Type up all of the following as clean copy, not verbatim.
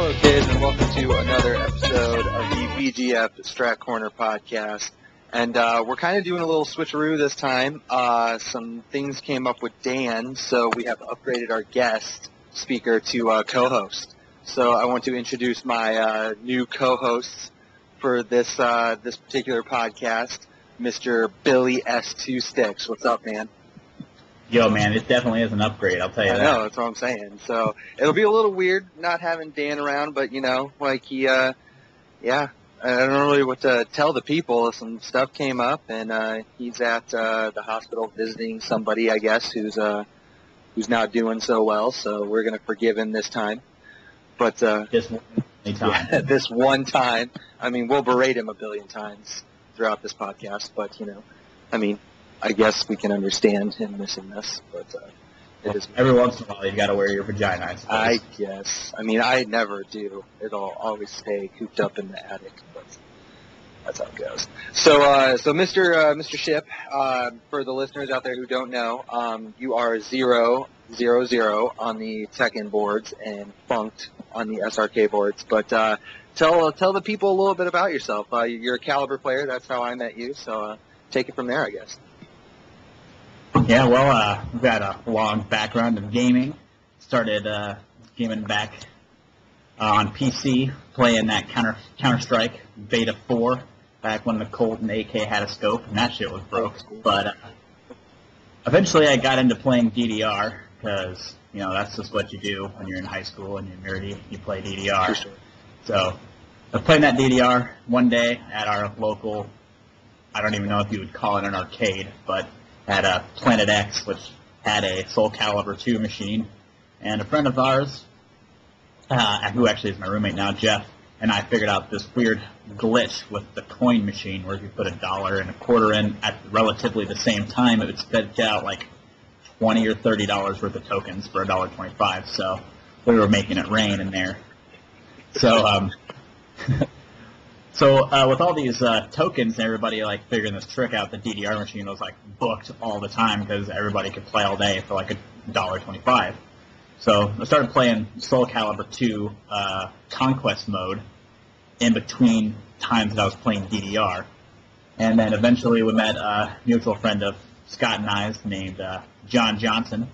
Hello, kids, and welcome to another episode of the VGF Strat Corner podcast. And we're kind of doing a little switcheroo this time. Some things came up with Dan, so we have upgraded our guest speaker to co-host. So I want to introduce my new co-hosts for this this particular podcast, Mr. Billy S2 Sticks. What's up, man? Yo, man, it definitely is an upgrade, I'll tell you that. I know, that's what I'm saying. So it'll be a little weird not having Dan around, but, you know, like he, I don't know really what to tell the people. Some stuff came up, and he's at the hospital visiting somebody, I guess, who's not doing so well, so we're going to forgive him this time. But This one time. Yeah, this one time. I mean, we'll berate him a billion times throughout this podcast, but, you know, I mean, I guess we can understand him missing this, but it is. Every once in a while, you got to wear your vagina, I suppose. I guess. I mean, I never do. It'll always stay cooped up in the attic, but that's how it goes. So Mr. Ship, for the listeners out there who don't know, you are 0-0-0 on the Tekken boards and Funked on the SRK boards. But tell the people a little bit about yourself. You're a Caliber player. That's how I met you. So take it from there, I guess. Yeah, well, I've got a long background in gaming. Started gaming back on PC, playing that Counter-Strike Beta 4, back when the Colt and AK had a scope, and that shit was broke. But eventually I got into playing DDR, because, you know, that's just what you do when you're in high school and you're nerdy, you play DDR. For sure. So I was playing that DDR one day at our local, I don't even know if you would call it an arcade, but at Planet X, which had a Soul Calibur 2 machine, and a friend of ours, who actually is my roommate now, Jeff, and I figured out this weird glitch with the coin machine where if you put $1 and $0.25 in at relatively the same time, it would spit out like $20 or $30 worth of tokens for $1.25. So we were making it rain in there. So with all these tokens and everybody like figuring this trick out, the DDR machine was like booked all the time because everybody could play all day for like $1.25. So I started playing Soul Calibur 2 Conquest mode in between times that I was playing DDR. And then eventually we met a mutual friend of Scott and I's named John Johnson.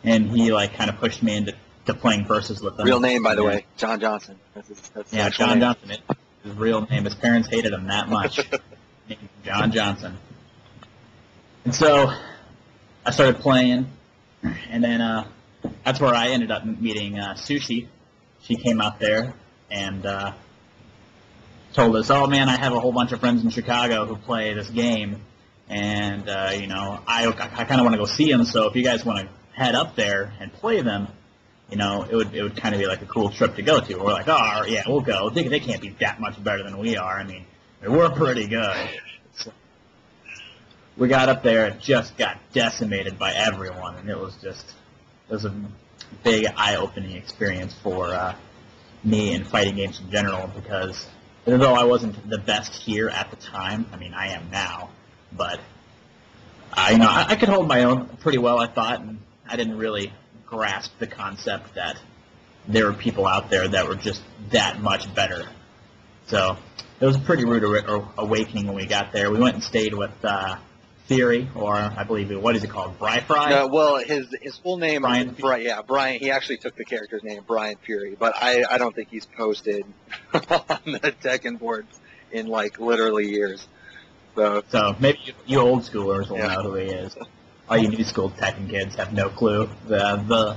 And he like kind of pushed me into playing versus with him. Real name, by the way, John Johnson. That's yeah, John Johnson. His real name. His parents hated him that much. Named John Johnson. And so I started playing, and then that's where I ended up meeting Sushi. She came out there and told us, "Oh man, I have a whole bunch of friends in Chicago who play this game, and you know, I kind of want to go see them. So if you guys want to head up there and play them, you know, it would kind of be like a cool trip to go to." We're like, "Oh, yeah, we'll go. They can't be that much better than we are. I mean, we're pretty good." So we got up there, it just got decimated by everyone, and it was a big eye-opening experience for me in fighting games in general, because even though I wasn't the best here at the time, I mean, I am now, but I could hold my own pretty well, I thought, and I didn't really grasp the concept that there were people out there that were just that much better. So it was a pretty rude awakening when we got there. We went and stayed with Theory, or I believe, what is it called, Bry Fry? No, well, his full name Brian. Yeah, Brian. He actually took the character's name, Brian Fury, but I don't think he's posted on the Tekken boards in like literally years. So maybe you old schoolers will know who he is. All you new school Tekken kids have no clue. The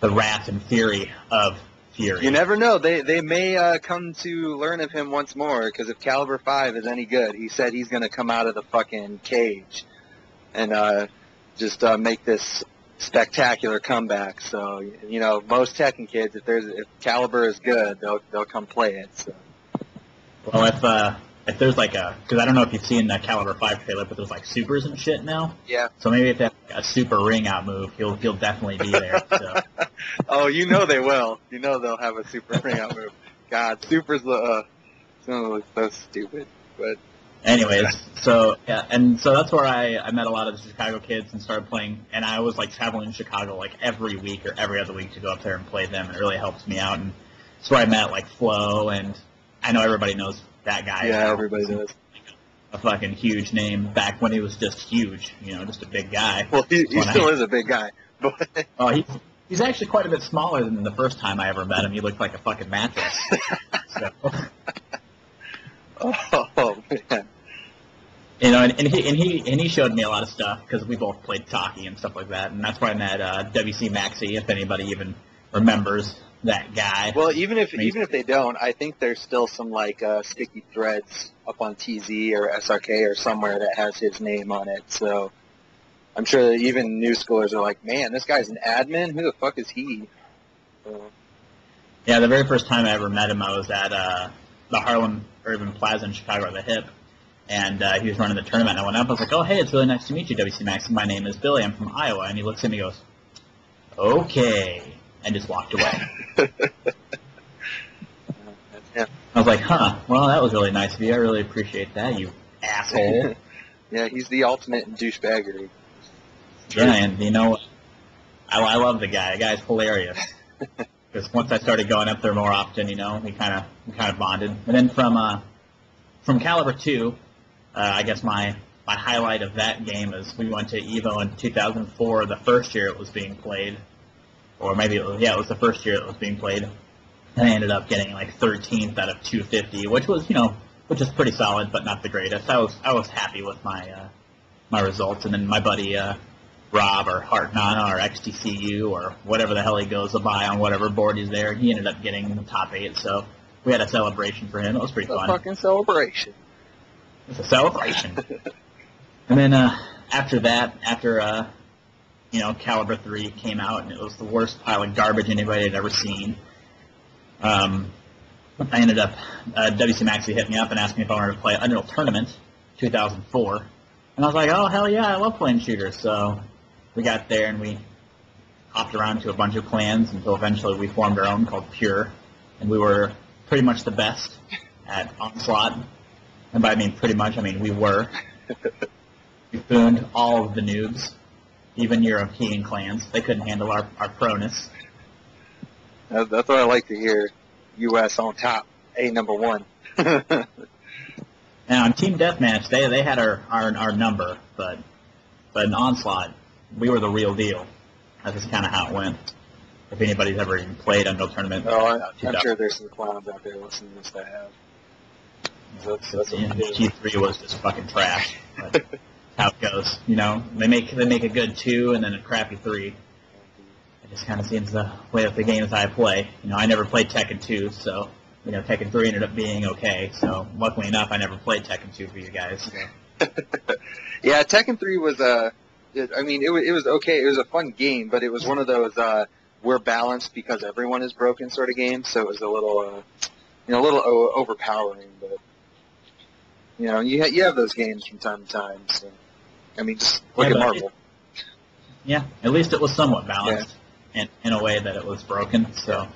wrath and fury of Fury. You never know. They may come to learn of him once more, because if Caliber 5 is any good, he said he's going to come out of the fucking cage and just make this spectacular comeback. So, you know, most Tekken kids, if Caliber is good, they'll come play it. So. Well, if there's like because I don't know if you've seen the Caliber 5 trailer, but there's like supers and shit now. Yeah. So maybe if they have a super ring out move, he'll definitely be there. So. Oh, you know they will. You know they'll have a super ring out move. God, supers so stupid. But anyways, so yeah, and so that's where I met a lot of the Chicago kids and started playing. And I was like traveling to Chicago like every week or every other week to go up there and play them. And it really helps me out. And That's where I met, like, Flo, and I know everybody knows that guy. Yeah, everybody does. A fucking huge name back when he was just huge, just a big guy. Well, he still is a big guy. But oh, he's actually quite a bit smaller than the first time I ever met him. He looked like a fucking mattress. So. Oh man. And he showed me a lot of stuff because we both played Taki and stuff like that, and that's where I met WC Maxi, if anybody even remembers that guy. Well, even if they don't, I think there's still some like sticky threads up on TZ or SRK or somewhere that has his name on it. So I'm sure that even new schoolers are like, man, this guy's an admin. Who the fuck is he? Yeah, the very first time I ever met him, I was at the Harlem Urban Plaza in Chicago, the Hip. And he was running the tournament, and I went up. I was like, "Oh, hey, it's really nice to meet you, WC Max. My name is Billy. I'm from Iowa." And he looks at me and goes, "Okay," and just walked away. Yeah. I was like, "Huh? Well, that was really nice of you. I really appreciate that, you asshole." Yeah, he's the ultimate in douchebaggery. Yeah, and you know, I love the guy. The guy's hilarious. Because once I started going up there more often, we kind of bonded. And then from Caliber 2. I guess my highlight of that game is we went to EVO in 2004, the first year it was being played. Or maybe it was the first year it was being played. And I ended up getting like 13th out of 250, which was, which is pretty solid, but not the greatest. I was happy with my results. And then my buddy Rob or Hartnana or XTCU or whatever the hell he goes by on whatever board he's there, he ended up getting the top 8. So we had a celebration for him. It was pretty fun. A fucking celebration. It's a celebration. And then after Caliber 3 came out, and it was the worst pile of garbage anybody had ever seen, I ended up, WC Maxi hit me up and asked me if I wanted to play Unreal Tournament 2004. And I was like, oh, hell yeah, I love playing shooters. So we got there, and we hopped around to a bunch of clans until eventually we formed our own called Pure. And we were pretty much the best at Onslaught. And by pretty much, we were. We spooned all of the noobs, even European clans. They couldn't handle our proness. That's what I like to hear. U.S. on top, number 1. Now, in Team Deathmatch, they had our number, but in Onslaught, we were the real deal. That's just kind of how it went. If anybody's ever even played Unreal Tournament. Oh, I'm sure there's some clowns out there listening to this that have. That's T3 was just fucking trash. But how it goes, They make a good 2 and then a crappy 3. It just kind of seems the way of the games I play. I never played Tekken 2, so Tekken 3 ended up being okay. So luckily enough, I never played Tekken 2 for you guys. So. Yeah, Tekken 3 was it was okay. It was a fun game, but it was one of those we're balanced because everyone is broken sort of games. So it was a little overpowering, but. You have those games from time to time. So, just look at Marvel. At least it was somewhat balanced, and in a way that it was broken. So,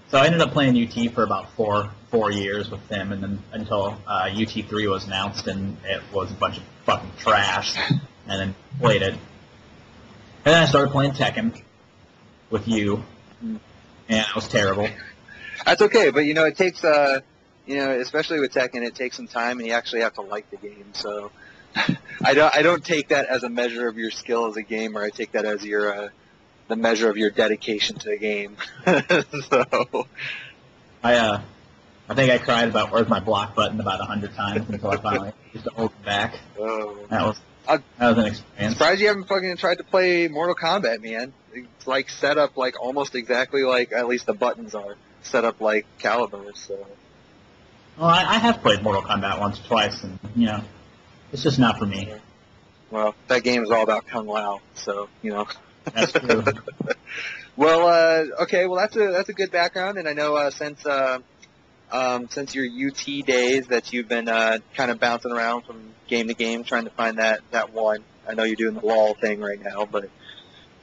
So I ended up playing UT for about four years with him, and then until UT3 was announced, and it was a bunch of fucking trash, and then played it. And then I started playing Tekken with you, and it was terrible. That's okay, but it takes especially with Tekken, it takes some time, and you actually have to like the game. So I don't take that as a measure of your skill as a gamer. I take that as the measure of your dedication to the game. So I think I cried about where's my block button about 100 times until I finally just opened back. Oh. That was an experience. I'm surprised you haven't fucking tried to play Mortal Kombat, man. It's like set up like almost exactly like at least the buttons are set up like Caliber. So. Well, I have played Mortal Kombat once or twice, and, it's just not for me. Well, that game is all about Kung Lao, so, That's true. Well, okay, well, that's a good background, and I know since your UT days that you've been kind of bouncing around from game to game trying to find that one. I know you're doing the LOL thing right now, but...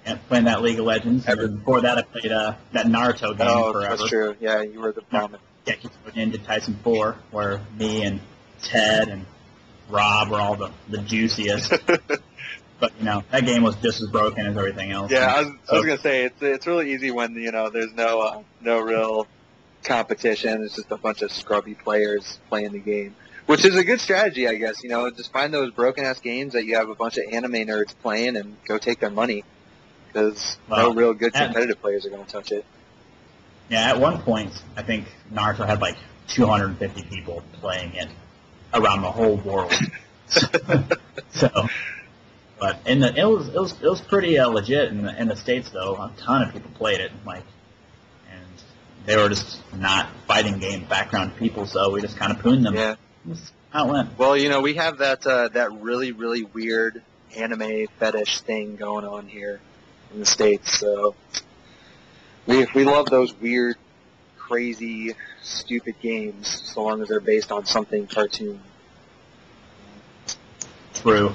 Yeah, playing that League of Legends. And before that, I played that Naruto game forever. That's true. Yeah, you were the bomb. Yeah, into Tyson 4, where me and Ted and Rob were all the juiciest. But that game was just as broken as everything else. Yeah, I was gonna say it's really easy when there's no real competition. It's just a bunch of scrubby players playing the game, which is a good strategy, I guess. Just find those broken-ass games that you have a bunch of anime nerds playing and go take their money, because no real good competitive players are going to touch it. Yeah, at one point, I think Naruto had like 250 people playing it around the whole world. But it was pretty legit in the States, though. A ton of people played it, and they were just not fighting game background people, so we just kind of pruned them. Yeah. That's how it went. Well, we have that really, really weird anime fetish thing going on here in the States, so we love those weird, crazy, stupid games, so long as they're based on something cartoon. True.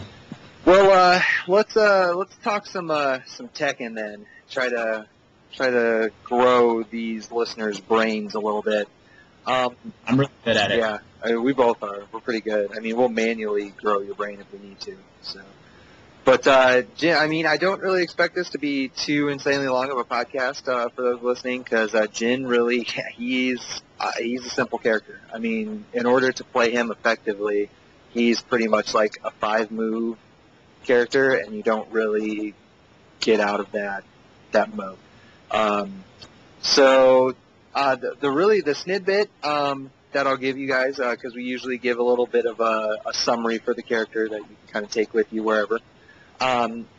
Well, let's talk some Tekken then. Try to grow these listeners' brains a little bit. I'm really good at it. Yeah, we both are. We're pretty good. We'll manually grow your brain if we need to. So, but Jin, I don't really expect this to be too insanely long of a podcast for those listening, because Jin really he's a simple character. In order to play him effectively, he's pretty much like a 5-move character, and you don't really get out of that mode. So the snid bit that I'll give you guys, because we usually give a little bit of a summary for the character that you can kind of take with you wherever.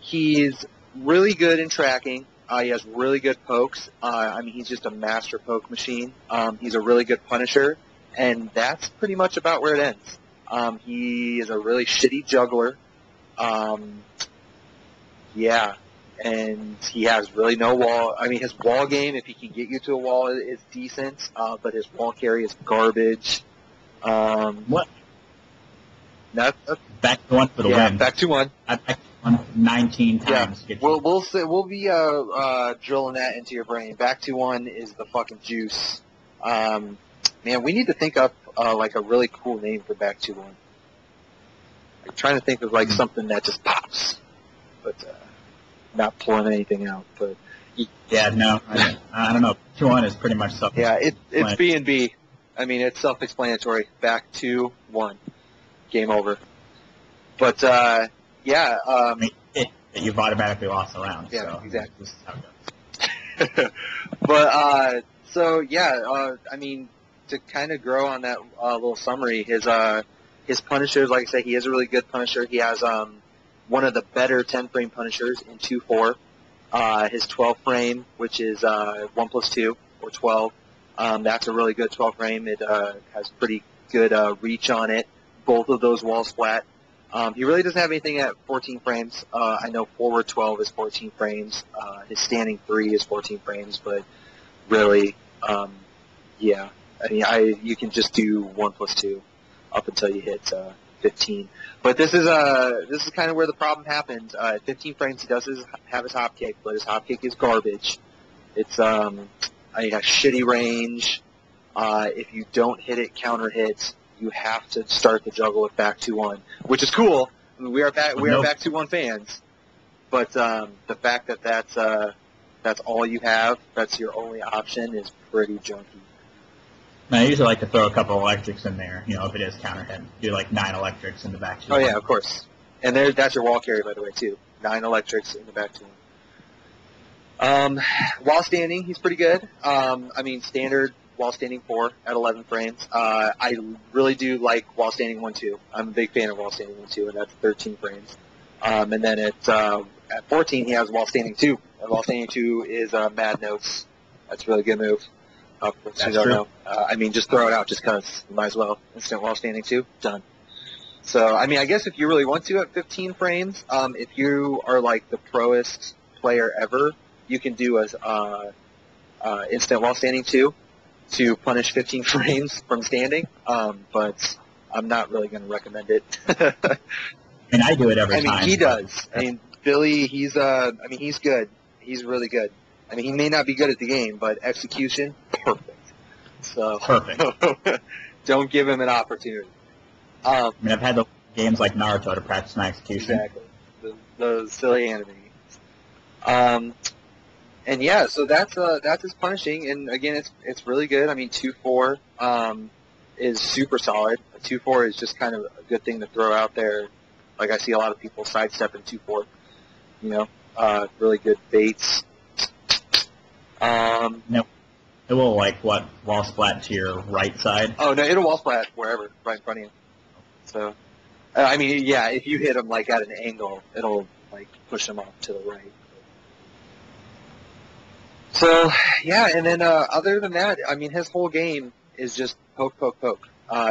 He's really good in tracking. He has really good pokes. He's just a master poke machine. He's a really good punisher, and that's pretty much about where it ends. He is a really shitty juggler. And he has really no wall. His wall game, if he can get you to a wall, is decent, but his wall carry is garbage. What? That's back to one for the win. Yeah, back to one. I backed one 19 times. Yeah. We'll be drilling that into your brain. Back to one is the fucking juice. Man, we need to think up like a really cool name for back to one. I'm trying to think of like something that just pops, but not pulling anything out. But yeah, no, I don't know. 2-1 is pretty much something. Yeah, it's B and B. It's self-explanatory. Back to one, game over. But you've automatically lost the round. Yeah, so exactly. This is how it goes. But to kind of grow on that little summary, his punishers, like I say, he is a really good punisher. He has one of the better 10-frame punishers in 2-4. His 12-frame, which is 1+2 or 12, that's a really good 12-frame. It has pretty good reach on it. Both of those walls flat. He really doesn't have anything at 14 frames. I know forward 12 is 14 frames. His standing 3 is 14 frames, but really, you can just do 1+2 up until you hit 15. But this is kind of where the problem happens. At 15 frames, he does have his hop kick, but his hop kick is garbage. It's has shitty range. If you don't hit it, counter hits. You have to start the juggle with back 2-1, which is cool. We are back 2-1 fans. But the fact that that's all you have, that's your only option, is pretty junky. I usually like to throw a couple electrics in there, if it is counter hit. Do like 9 electrics in the back 2-1. Oh yeah, of course. And that's your wall carry, by the way, too. 9 electrics in the back 2-1. While standing, he's pretty good. Standard while standing 4 at 11 frames. I really do like while standing 1-2. I'm a big fan of while standing 1-2, and that's 13 frames. And then at 14, he has while standing 2. And while standing 2 is Mad Notes. That's a really good move. That's true. Just throw it out just because. You might as well. Instant while standing 2, done. So, I guess if you really want to at 15 frames, if you are like the proest player ever, you can do a instant while standing 2 to punish 15 frames from standing. But I'm not really going to recommend it. I do it every time. He does. Billy, he's good. He's really good. He may not be good at the game, but execution, perfect. So perfect. Don't give him an opportunity. I've had the games like Naruto to practice my execution. Exactly. Those silly anime games. And yeah, so that's his punishing, and again, it's really good. I mean, 2-4 is super solid. 2-4 is just kind of a good thing to throw out there. Like I see a lot of people sidestepping 2-4. You know, really good baits. No, it will wall splat to your right side. Oh no, it'll wall splat wherever, right in front of you. So, I mean, yeah, if you hit him like at an angle, it'll like push him off to the right. So, yeah, and then other than that, I mean, his whole game is just poke, poke, poke.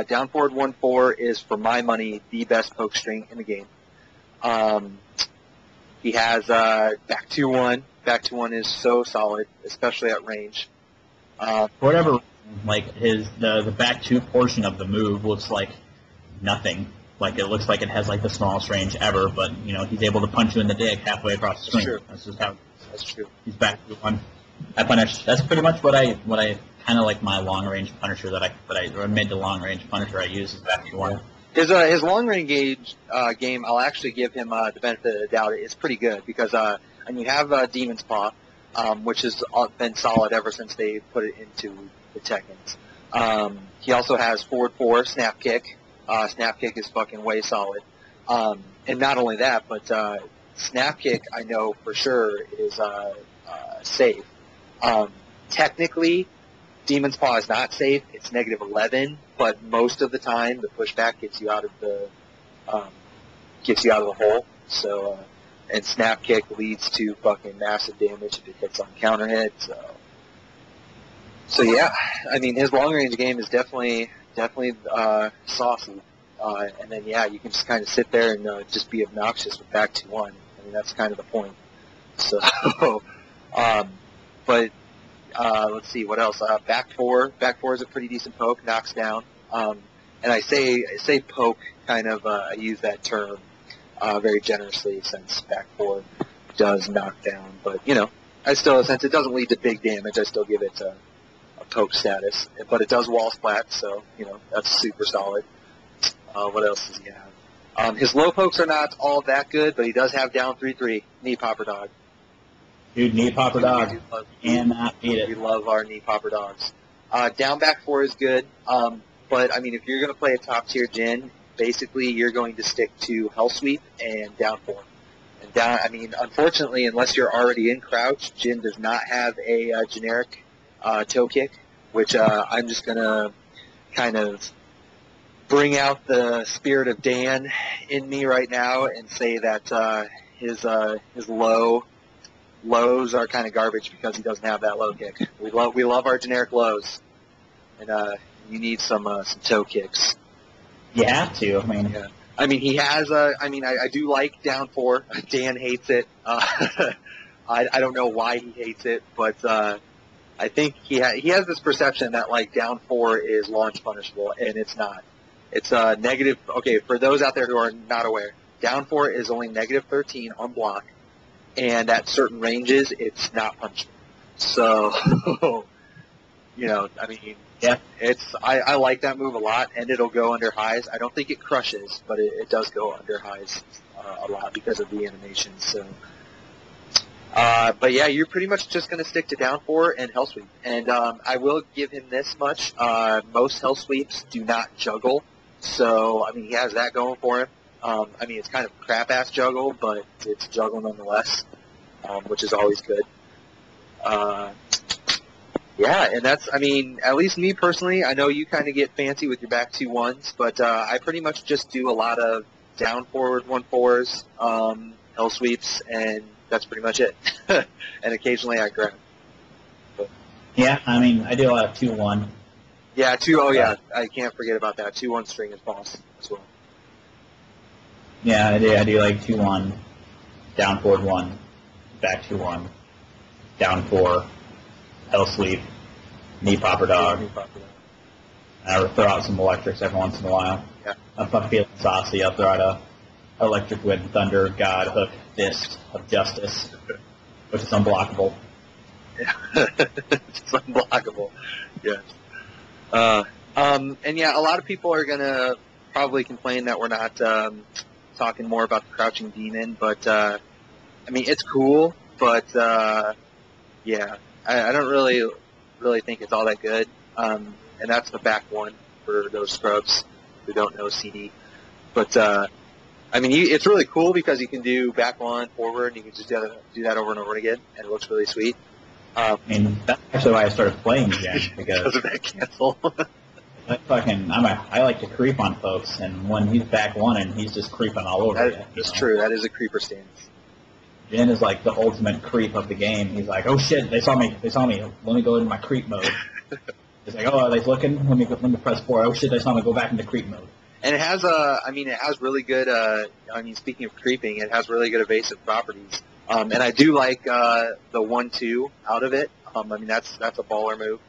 Down forward 1-4 is, for my money, the best poke string in the game. He has back 2-1. Back 2-1 is so solid, especially at range. For whatever reason, like the back two portion of the move looks like nothing. Like it looks like it has like the smallest range ever, but you know he's able to punch you in the dick halfway across the screen. True. That's just how. That's true. He's back to one. I punish. That's pretty much what I kind of like my long range punisher or mid to long range punisher I use is back to one. His long range game, I'll actually give him the benefit of the doubt. It's pretty good because and you have Demon's Paw, which has been solid ever since they put it into the Tekkens. He also has forward 4 snap kick. Snap kick is fucking way solid. And not only that, but snap kick I know for sure is safe. Technically, Demon's Paw is not safe. It's -11, but most of the time the pushback gets you out of the hole. So, and snap kick leads to fucking massive damage if it hits on counter hit. So yeah, I mean his long range game is definitely saucy. And then yeah, you can just kind of sit there and just be obnoxious with back 2-1. I mean that's kind of the point. So, but. Let's see what else. Back 4 is a pretty decent poke. Knocks down. And I say poke kind of. I use that term very generously since back 4 does knock down. But you know, since it doesn't lead to big damage, I still give it a poke status. But it does wall splat, so you know that's super solid. What else does he have? His low pokes are not all that good, but he does have down 3-3 knee popper dog. Dude, knee popper dog. Cannot beat it. We love our knee popper dogs. Down back 4 is good, but I mean, if you're going to play a top tier Jin, basically you're going to stick to Hell Sweep and down 4. And down, I mean, unfortunately, unless you're already in crouch, Jin does not have a generic toe kick, which I'm just going to kind of bring out the spirit of Dan in me right now and say that his lows are kind of garbage because he doesn't have that low kick. We love our generic lows, and you need some toe kicks. You have to. I mean, he has I do like down 4. Dan hates it. I don't know why he hates it, but I think he has this perception that like down 4 is launch punishable, and it's not. It's negative. Okay, for those out there who are not aware, down 4 is only -13 on block. And at certain ranges, it's not punishable. So, you know, I mean, yeah, I like that move a lot, and it'll go under highs. I don't think it crushes, but it does go under highs a lot because of the animation. So, but yeah, you're pretty much just going to stick to down 4 and Hell Sweep. And I will give him this much: most Hell Sweeps do not juggle. So, I mean, he has that going for him. I mean, it's kind of crap-ass juggle, but it's juggle nonetheless, which is always good. Yeah, and that's, I mean, at least me personally, I know you kind of get fancy with your back 2-1s, but I pretty much just do a lot of down forward 1-4s, Hell Sweeps, and that's pretty much it. And occasionally I grab. But, yeah, I mean, I do a lot of 2-1. Yeah, yeah, I can't forget about that. 2-1 string is boss as well. Yeah, I do like 2-1, down forward 1, back 2-1, down 4, Hell Sweep, knee popper dog. I throw out some electrics every once in a while. Yeah. If I'm feeling saucy, I'll throw out a electric wind, thunder, god, hook, fist of justice, which is unblockable. Yeah. It's unblockable. Yes. And yeah, a lot of people are gonna probably complain that we're not talking more about the Crouching Demon, but I mean it's cool, but Yeah, I don't really think it's all that good. And that's the back one for those scrubs who don't know CD. But I mean, it's really cool because you can do back one, forward, and you can just do that over and over again, and it looks really sweet. I mean, that's actually why I started playing Jin, because of that cancel. I like to creep on folks, and when he's back one, and he's just creeping all over you. That's true. That is a creeper stance. Jin is like the ultimate creep of the game. He's like, oh shit, they saw me. Let me go into my creep mode. It's like, oh, are they looking? Let me press 4. Oh shit, they saw me. Go back into creep mode. And it has it has really good, speaking of creeping, it has really good evasive properties. And I do like the 1-2 out of it. I mean, that's a baller move.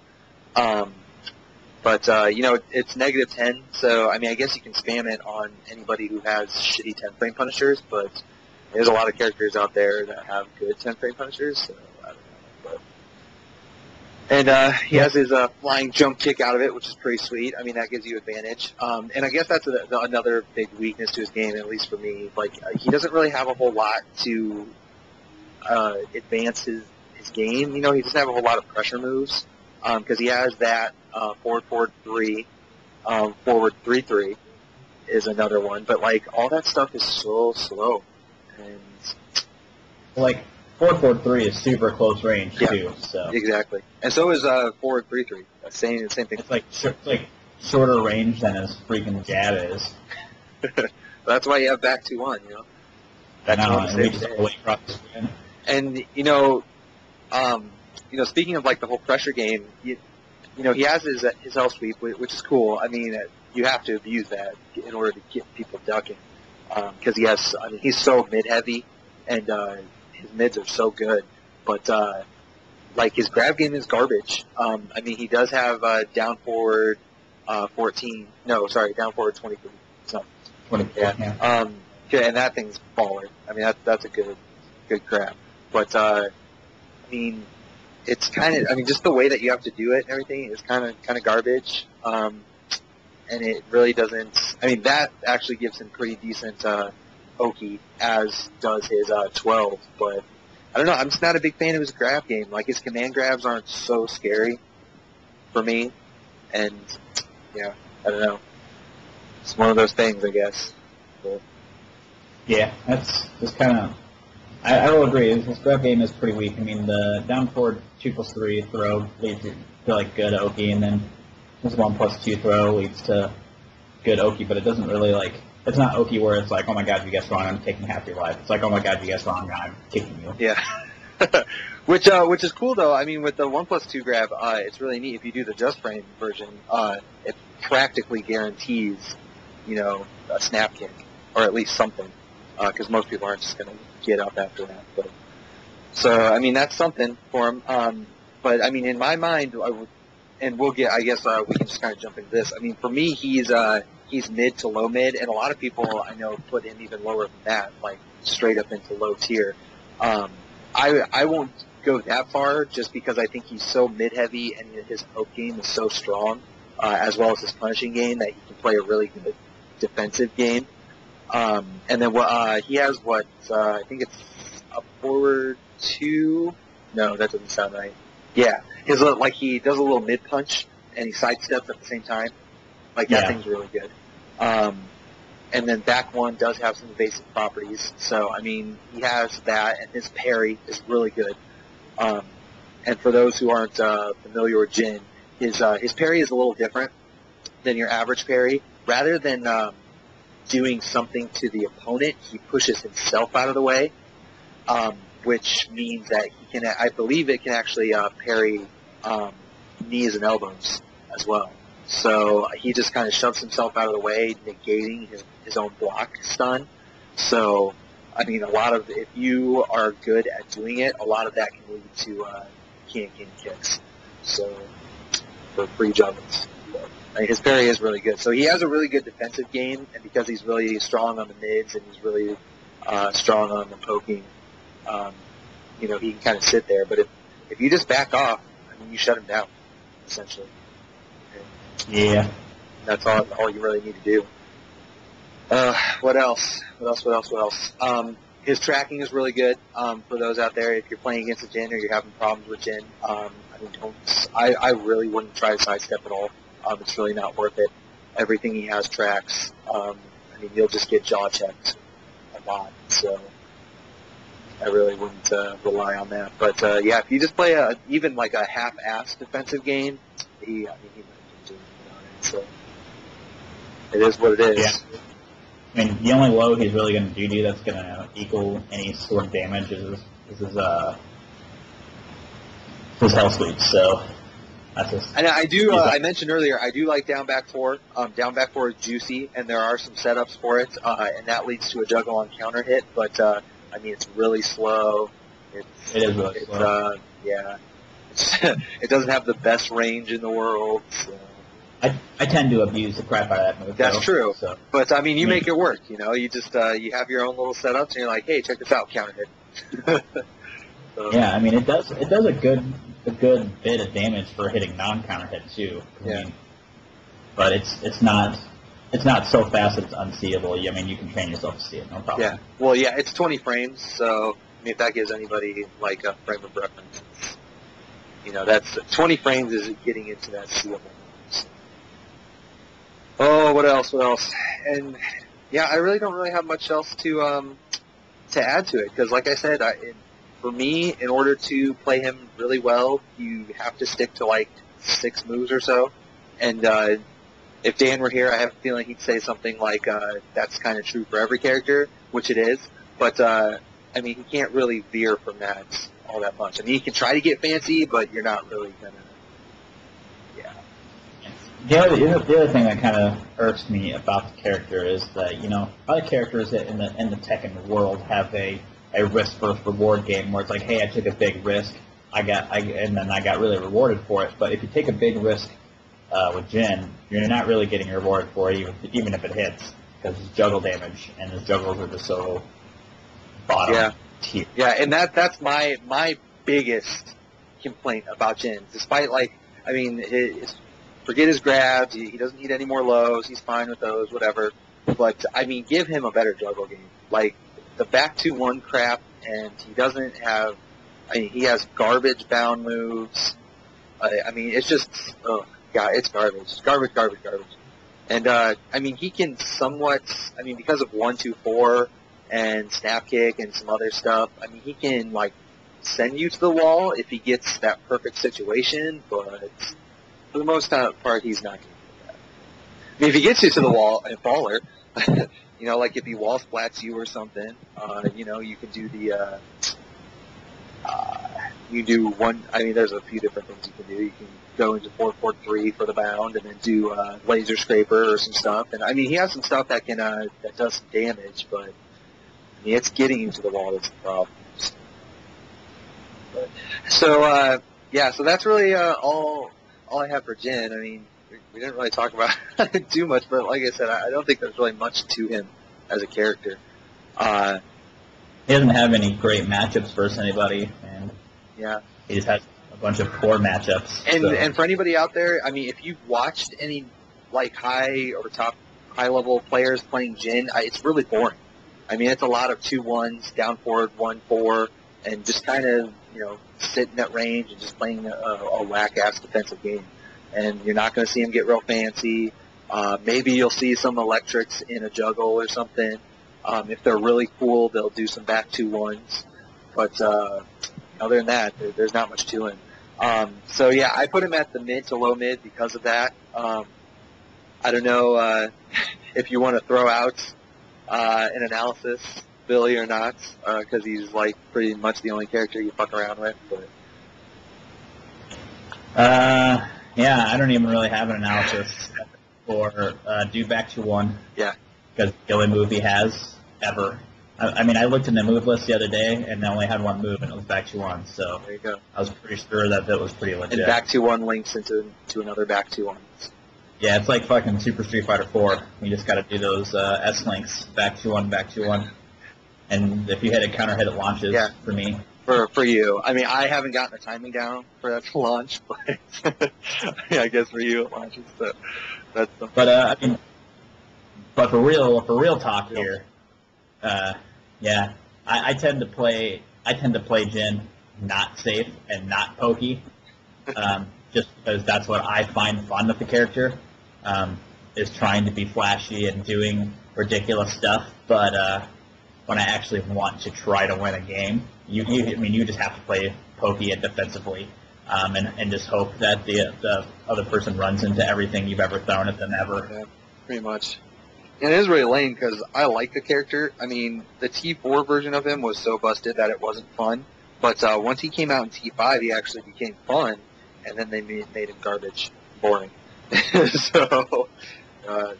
But it's -10, so I mean, I guess you can spam it on anybody who has shitty 10-frame punishers, but there's a lot of characters out there that have good 10-frame punishers, so I don't know. And he has his flying jump kick out of it, which is pretty sweet. I mean, that gives you advantage. And I guess that's another big weakness to his game, at least for me. Like, he doesn't really have a whole lot to advance his game. You know, he doesn't have a whole lot of pressure moves because he has that forward 3, forward 3-3 is another one. But, like, all that stuff is so slow. And like, forward 3 is super close range, too. So exactly. And so is forward 3-3. Same thing. It's like shorter range than his freaking jab is. That's why you have back 2-1, you know? And we just go across the screen. And, speaking of, like, the whole pressure game, he has his L sweep, which is cool. I mean, you have to abuse that in order to get people ducking. Because he's so mid-heavy, and his mids are so good. But, like, his grab game is garbage. I mean, he does have down forward 14. No, sorry, down forward 23. So, 20, yeah. And that thing's baller. I mean, that's a good grab. But, I mean, it's kind of, just the way that you have to do it and everything is kind of garbage. And it really doesn't, that actually gives him pretty decent Oki, as does his 12. But, I don't know, I'm just not a big fan of his grab game. Like, his command grabs aren't so scary for me. And, yeah, I don't know. It's one of those things, I guess. But, yeah, that's kind of... I will agree. His grab game is pretty weak. I mean, the down forward 2+3 throw leads to like good Oki, and then his 1+2 throw leads to good Oki, but it doesn't really it's not Oki where it's like, oh my god, you guessed wrong, I'm taking half your life. It's like, oh my god, you guessed wrong, I'm kicking you. Yeah. Which is cool though. I mean, with the 1+2 grab, it's really neat. If you do the just frame version, it practically guarantees, a snap kick, or at least something, because most people aren't just going to get up after that. But so, that's something for him. But in my mind, and we'll get, I guess we can just kind of jump into this. For me, he's mid to low mid, and a lot of people I know put him even lower than that, like straight up into low tier. I won't go that far just because I think he's so mid heavy and his poke game is so strong, as well as his punishing game, that he can play a really good defensive game. And then he has I think it's a forward 2. No, that doesn't sound right. Yeah, he does a little mid punch and he sidesteps at the same time. That thing's really good. And then back 1 does have some evasive properties. So he has that, and his parry is really good. And for those who aren't familiar with Jin, his parry is a little different than your average parry. Rather than doing something to the opponent, he pushes himself out of the way, which means that he can, I believe it can actually parry knees and elbows as well. So he just kind of shoves himself out of the way, negating his own block stun. So, if you are good at doing it, a lot of that can lead to can kicks. So, for free juggles. His parry is really good. So he has a really good defensive game, and because he's really strong on the mids and he's really strong on the poking, he can kind of sit there. But if you just back off, you shut him down, essentially. Yeah. That's all you really need to do. What else? his tracking is really good for those out there. If you're playing against a Jin or you're having problems with Jin, I mean, I really wouldn't try to sidestep at all. It's really not worth it. Everything he has tracks. I mean, you'll just get jaw checked a lot. So I really wouldn't rely on that. But yeah, if you just play even like a half-assed defensive game, he might do it. So it is what it is. Yeah. I mean, the only low he's really going to do that's going to equal any sort of damage is his hell sweep. So that's just. And I do. I mentioned earlier, I do like down back four. Down back four is juicy, and there are some setups for it, and that leads to a juggle on counter hit. But I mean, it's really slow. It is really slow. Yeah. It doesn't have the best range in the world. So. I tend to abuse the crap out of that move. That's true. So. But, I mean, you make it work, you know. You just, you have your own little setups, and you're like, hey, check this out, counter hit. So. Yeah, I mean, it does a good bit of damage for hitting non-counter hit, too. Yeah. I mean, but it's not so fast that it's unseeable. I mean, you can train yourself to see it, no problem. Yeah. Well, yeah, it's 20 frames, so, I mean, if that gives anybody, like, a frame of reference, you know, that's 20 frames is getting into that seeable. Oh, what else? And yeah, I really don't have much else to add to it because, like I said, for me, in order to play him really well, you have to stick to like 6 moves or so. And if Dan were here, I have a feeling he'd say something like, "That's kind of true for every character," which it is. But I mean, he can't really veer from that all that much. I mean, he can try to get fancy, but you're not really gonna. The other thing that kind of irks me about the character is that, you know, other characters in the Tekken world have a risk versus reward game where it's like, hey, I took a big risk, and then I got really rewarded for it. But if you take a big risk with Jin, you're not really getting rewarded for it, even if it hits, because it's juggle damage, and his juggles are just so bottom tier. Yeah, and that's my biggest complaint about Jin. Despite, like, I mean, forget his grabs. He doesn't need any more lows. He's fine with those, whatever. But, I mean, give him a better juggle game. Like, the back 2-1 crap, and he doesn't have, I mean, he has garbage bound moves. I mean, it's just, oh, God, it's garbage. Garbage. And, I mean, he can somewhat, I mean, because of 1-2-4 and snap kick and some other stuff, I mean, he can, like, send you to the wall if he gets that perfect situation, but for the most part, he's not going to do that. I mean, if he gets you to the wall and faller, you know, like if he wall splats you or something, you know, you can do the, you do one, I mean, there's a few different things you can do. You can go into 4-4-3 for the bound and then do laser scraper or some stuff. And, I mean, he has some stuff that can, that does some damage, but, I mean, it's getting you to the wall that's the problem. So, yeah, so that's really all I have for Jin. I mean, we didn't really talk about it too much, but like I said, I don't think there's really much to him as a character. He doesn't have any great matchups versus anybody, and yeah, he just has a bunch of poor matchups. And for anybody out there, I mean, if you've watched any like high level players playing Jin, it's really boring. I mean, it's a lot of 2-1s, down forward 1-4, and just kind of, you know, sitting at range and just playing a whack-ass defensive game. And you're not going to see him get real fancy. Maybe you'll see some electrics in a juggle or something. If they're really cool, they'll do some back 2-1s. But other than that, there's not much to him. So, yeah, I put him at the mid to low mid because of that. I don't know if you want to throw out an analysis, Billy, or not, because he's like pretty much the only character you fuck around with. But yeah, I don't even really have an analysis for do back to 1. Yeah, because the only move he has ever. I mean, I looked in the move list the other day, and they only had one move, and it was back to 1. So there you go. I was pretty sure that was pretty legit. And back to 1 links into another back to 1. Yeah, it's like fucking Super Street Fighter 4. You just got to do those S links, back to 1. And if you hit a counter hit, it launches for me. For you. I mean, I haven't gotten the timing down for that to launch, but yeah, I guess for you it launches. So that's something. But I mean, but for real talk here, yeah, I tend to play Jin not safe and not pokey, just because that's what I find fun with the character, is trying to be flashy and doing ridiculous stuff. But when I actually want to try to win a game, you just have to play pokey and defensively, and just hope that the other person runs into everything you've ever thrown at them ever. Yeah, pretty much. And it is really lame because I like the character. I mean, the T4 version of him was so busted that it wasn't fun. But once he came out in T5, he actually became fun, and then they made him garbage, boring. So, I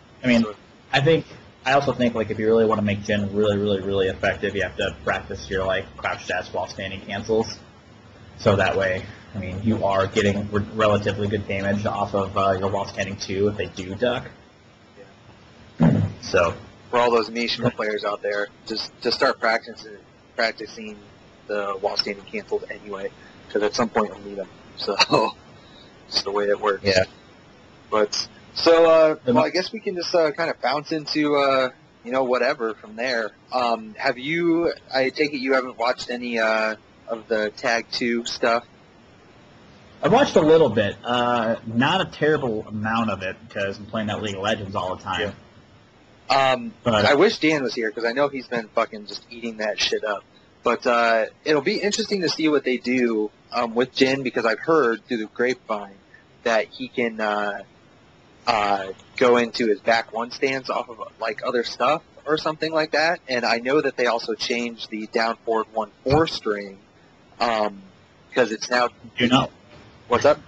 also think like if you really want to make Jin really, really, really effective, you have to practice your like crouch dash while standing cancels. So that way, I mean, you are getting relatively good damage off of your while standing too if they do duck. So for all those Mishima players out there, just start practicing the while standing cancels anyway, because at some point you'll need them. So it's the way it works. Yeah. But so well, I guess we can just kind of bounce into whatever from there. Have you? I take it you haven't watched any of the Tag 2 stuff? I've watched a little bit, not a terrible amount of it because I'm playing that League of Legends all the time. Yeah. I wish Dan was here because I know he's been fucking just eating that shit up. But it'll be interesting to see what they do with Jin, because I've heard through the grapevine that he can go into his back one stance off of like other stuff or something like that. And I know that they also changed the down forward 1-4 string because it's now. Do you know? What's up?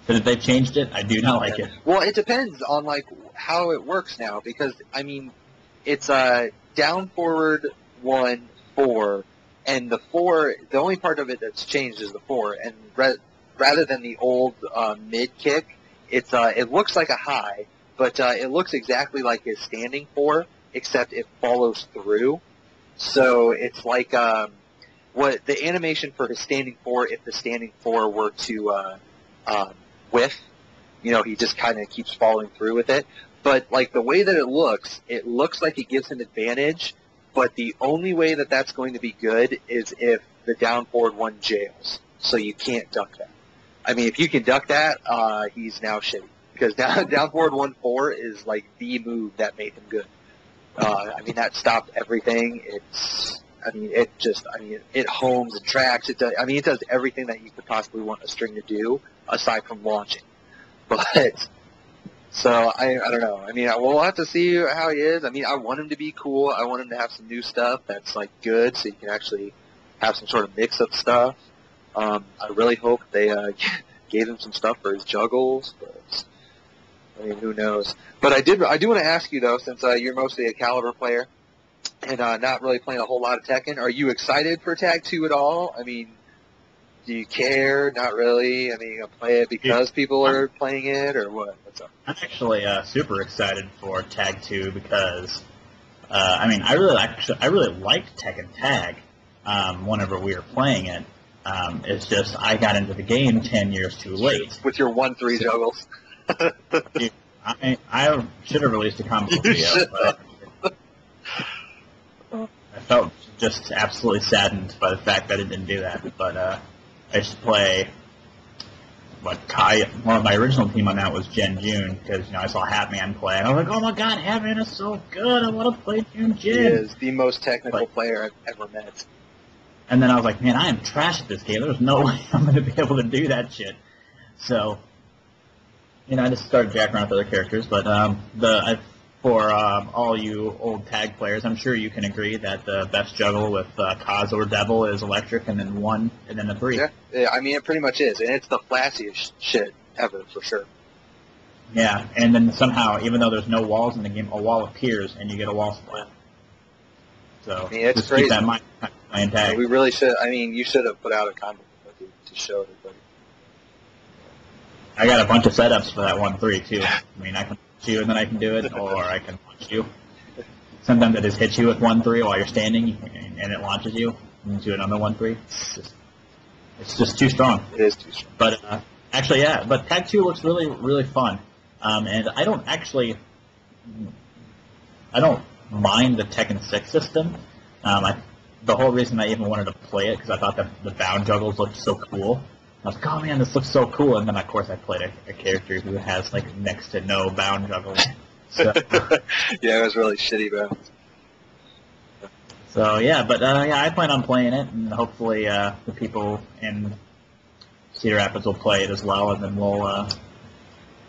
But if they've changed it, I do not like it. Well, it depends on like how it works now, because I mean, it's down forward 1-4, and the 4. The only part of it that's changed is the 4, and rather than the old mid kick, it looks like a high, but it looks exactly like his standing 4, except it follows through. So it's like what the animation for his standing 4, if the standing 4 were to whiff, he just kind of keeps following through with it. But like the way that it looks like it gives him advantage, but the only way that that's going to be good is if the down forward 1 jails. So you can't duck that. I mean, if you can duck that, he's now shitty. Because down forward 1-4 is like the move that made him good. That stopped everything. It homes and tracks. It does everything that you could possibly want a string to do, aside from launching. But, so, I don't know. We'll have to see how he is. I want him to be cool. I want him to have some new stuff that's, like, good, so you can actually have some sort of mix-up stuff. I really hope they gave him some stuff for his juggles, but, who knows. But I do want to ask you, though, since you're mostly a Caliber player and not really playing a whole lot of Tekken, are you excited for Tag 2 at all? Do you care? Not really. You play it because people are playing it, or what? What's up? I'm actually super excited for Tag 2 because, I really liked Tekken Tag whenever we were playing it. It's just I got into the game 10 years too late. With your 1-3 juggles. I should have released a comic video, but I felt just absolutely saddened by the fact that it didn't do that. But I used to play one of my original team on that was Jin June, because I saw Hatman play, and I was like, oh my god, Hatman is so good, I want to play Jin. He is the most technical player I've ever met. And then I was like, man, I am trash at this game. There's no way I'm going to be able to do that shit. So, I just started jacking around with other characters. But for all you old tag players, I'm sure you can agree that the best juggle with Kaz or Devil is electric, and then 1, and then the 3. Yeah, it pretty much is. And it's the flassiest shit ever, for sure. Yeah, and then somehow, even though there's no walls in the game, a wall appears, and you get a wall split. So, it's just crazy. Keep that in mind playing tag. We really should. You should have put out a comic book to show everybody. I got a bunch of setups for that 1-3 too. I can hit you and then I can do it, or I can launch you. Sometimes it just hits you with 1-3 while you're standing, and it launches you into another 1-3. It's just too strong. It is too strong. But actually, yeah. But Tag 2 looks really, really fun, and I don't mind the Tekken 6 system. the whole reason I even wanted to play it, because I thought that the bound juggles looked so cool. I was like, oh man, this looks so cool. And then, of course, I played a character who has, like, next to no bound juggles. So, yeah, it was really shitty, bro. so yeah, but yeah, I plan on playing it, and hopefully the people in Cedar Rapids will play it as well, and then we'll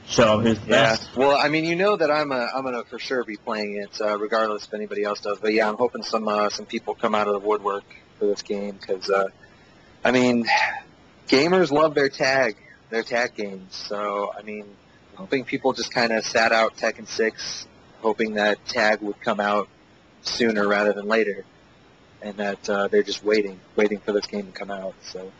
show them who's the best. Well, I mean, you know that I'm gonna for sure be playing it, regardless if anybody else does. But yeah, I'm hoping some people come out of the woodwork for this game because, I mean, gamers love their tag games. So I mean, hoping people just kind of sat out Tekken 6, hoping that tag would come out sooner rather than later, and that they're just waiting for this game to come out. So.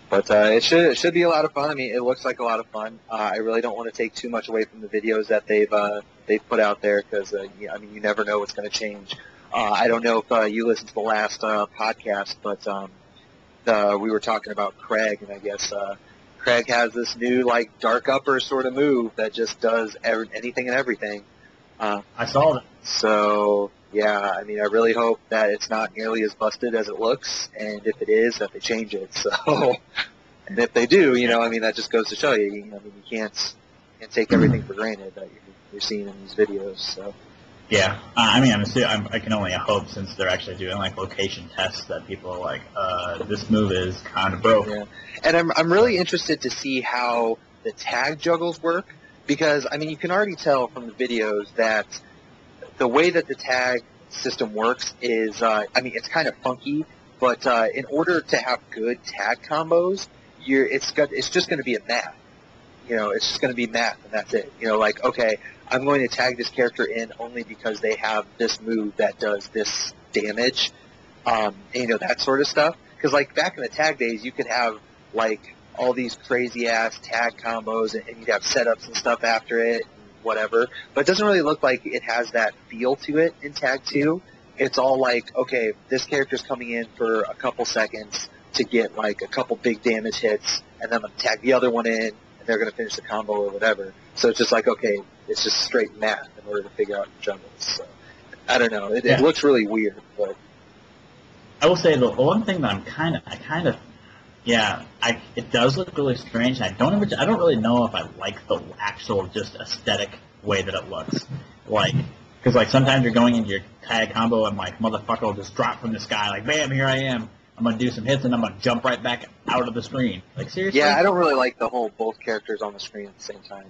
But it should be a lot of fun. I mean, it looks like a lot of fun. I really don't want to take too much away from the videos that they've put out there because I mean, you never know what's going to change. I don't know if you listened to the last podcast, but we were talking about Craig, and I guess Craig has this new like dark upper sort of move that just does anything and everything. I saw that. So. Yeah, I mean, I really hope that it's not nearly as busted as it looks, and if it is, that they change it. So, and if they do, you know, I mean, that just goes to show you, I mean, you can't take everything for granted that you're seeing in these videos. So. Yeah, I mean, I can only hope since they're actually doing like location tests that people are like, this move is kind of broke. Yeah, and I'm really interested to see how the tag juggles work because I mean, you can already tell from the videos that. The way that the tag system works is, I mean, it's kind of funky, but in order to have good tag combos, it's just going to be a math. You know, it's just going to be math, and that's it. You know, like, okay, I'm going to tag this character in only because they have this move that does this damage, and, you know, that sort of stuff. Because, like, back in the tag days, you could have, like, all these crazy-ass tag combos, and you'd have setups and stuff after it. Whatever, but it doesn't really look like it has that feel to it in Tag 2. It's all like, okay, this character's coming in for a couple seconds to get like a couple big damage hits, and then I'm going to tag the other one in, and they're going to finish the combo or whatever. So it's just like, okay, it's just straight math in order to figure out the juggles. So, I don't know. It looks really weird, but... I will say the one thing that it does look really strange. I don't really know if I like the actual just aesthetic way that it looks. Like, because like sometimes you're going into your tag combo and like motherfucker will just drop from the sky like, bam, here I am. I'm gonna do some hits and I'm gonna jump right back out of the screen. Like seriously? Yeah, I don't really like the whole both characters on the screen at the same time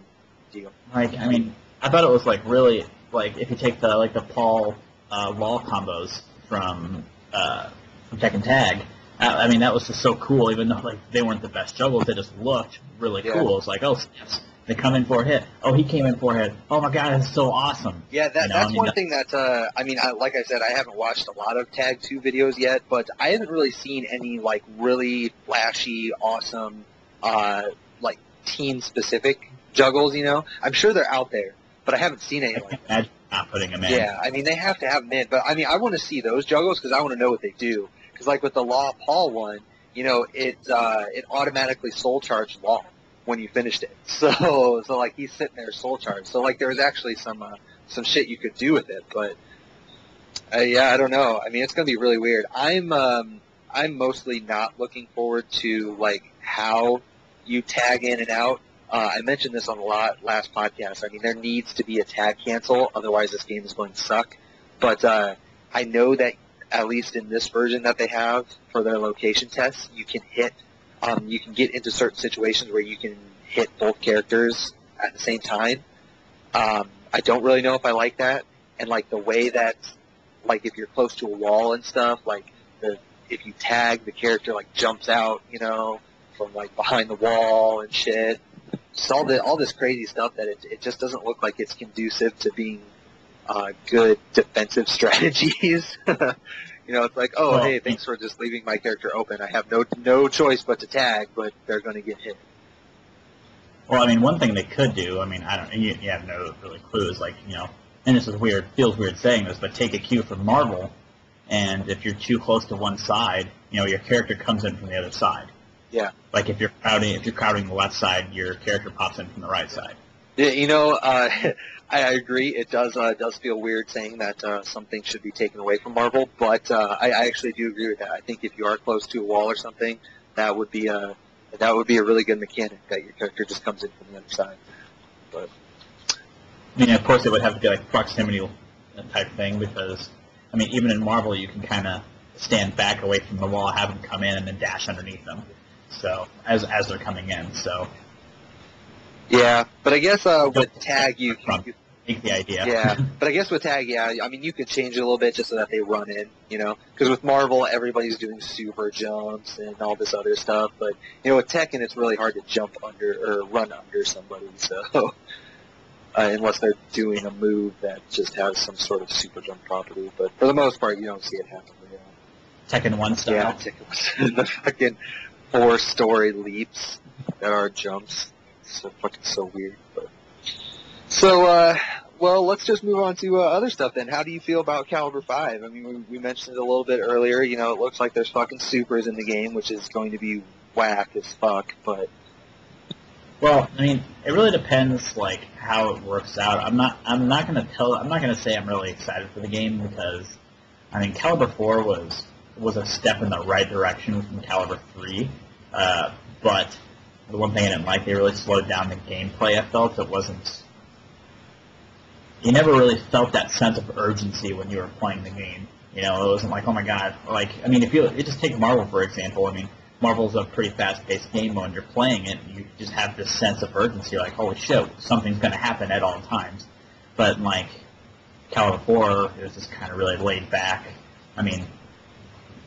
deal. Like, I mean, I thought it was like really like if you take the Paul Law combos from Tekken Tag. I mean, that was just so cool, even though like they weren't the best juggles. They just looked really cool. It's like, oh, snaps. They come in for a hit. Oh, he came in for a hit. Oh, my God, that's so awesome. Yeah, that's one thing that, I mean, like I said, I haven't watched a lot of Tag 2 videos yet, but I haven't really seen any, like, really flashy, awesome, like, team-specific juggles, you know? I'm sure they're out there, but I haven't seen any like that. Imagine not putting them in. Yeah, I mean, they have to have them in, but, I mean, I want to see those juggles because I want to know what they do. Because, like, with the Law Paul one, you know, it automatically soul charged Law when you finished it. So like, he's sitting there soul charged. So, like, there was actually some shit you could do with it. But, yeah, I don't know. I mean, it's going to be really weird. I'm mostly not looking forward to, like, how you tag in and out. I mentioned this on the last podcast. I mean, there needs to be a tag cancel. Otherwise, this game is going to suck. But I know that at least in this version that they have for their location tests, you can get into certain situations where you can hit both characters at the same time. I don't really know if I like that. And, like, the way that, like, if you're close to a wall and stuff, like, if you tag, the character, like, jumps out, you know, from, like, behind the wall and shit. Just all this crazy stuff that it just doesn't look like it's conducive to being good defensive strategies. You know, it's like, oh, hey, thanks for just leaving my character open. I have no choice but to tag, but they're going to get hit. Well, I mean, one thing they could do, I mean, I don't, you have no really clues, like, you know, and this is weird, feels weird saying this, but take a cue from Marvel, and if you're too close to one side, you know, your character comes in from the other side. Yeah. Like if you're crowding the left side, your character pops in from the right side. Yeah, you know, I agree. It does feel weird saying that something should be taken away from Marvel, but I actually do agree with that. I think if you are close to a wall or something, that would be a really good mechanic that your character just comes in from the other side. But I mean, of course, it would have to be like proximity type thing because, I mean, even in Marvel, you can kind of stand back away from the wall, have them come in, and then dash underneath them. So as they're coming in, so. Yeah, but I guess with tag you take the idea. Yeah, but I guess with tag, yeah, I mean you could change it a little bit just so that they run in, you know, because with Marvel everybody's doing super jumps and all this other stuff, but you know with Tekken it's really hard to jump under or run under somebody, so unless they're doing a move that just has some sort of super jump property, but for the most part you don't see it happen. Tekken 1 style. Yeah, Tekken 1. The fucking 4-story leaps that are jumps. So fucking so weird. But. So, well, let's just move on to other stuff then. How do you feel about Caliber 5? I mean, we mentioned it a little bit earlier. You know, it looks like there's fucking supers in the game, which is going to be whack as fuck, but... Well, I mean, it really depends, like, how it works out. I'm not gonna say I'm really excited for the game because, I mean, Caliber 4 was a step in the right direction from Caliber 3, but the one thing I didn't like, they really slowed down the gameplay. I felt it wasn't... You never really felt that sense of urgency when you were playing the game. You know, it wasn't like, oh my god. Like, I mean, if you just take Marvel, for example, I mean, Marvel's a pretty fast-paced game when you're playing it. You just have this sense of urgency, like, holy shit, something's going to happen at all times. But, like, Caliber 4 is just kind of really laid back. I mean,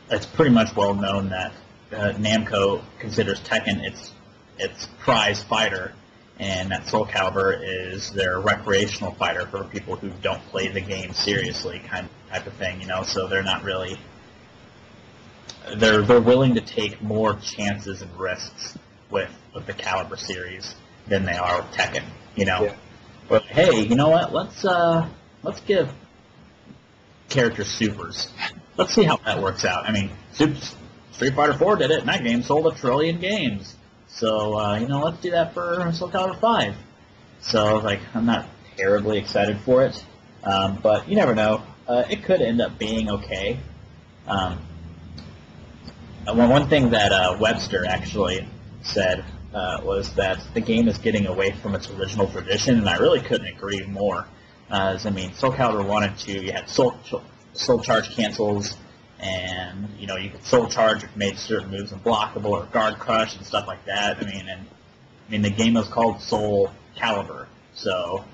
it's pretty much well known that Namco considers Tekken its prize fighter, and that Soul Calibur is their recreational fighter for people who don't play the game seriously, type of thing, you know. So they're not really they're willing to take more chances and risks with the Calibur series than they are with Tekken, you know. Yeah. But hey, you know what? Let's give characters supers. Let's see how that works out. I mean, Street Fighter 4 did it, and that game sold 1 trillion games. So, you know, let's do that for Soul Calibur 5. So, like, I'm not terribly excited for it, but you never know. It could end up being okay. One thing that Webster actually said was that the game is getting away from its original tradition, and I really couldn't agree more. I mean, Soul Calibur 1 and 2, you had Soul Charge cancels, and, you know, you could Soul Charge if you made certain moves unblockable or Guard Crush and stuff like that. I mean, the game was called Soul Calibur, so,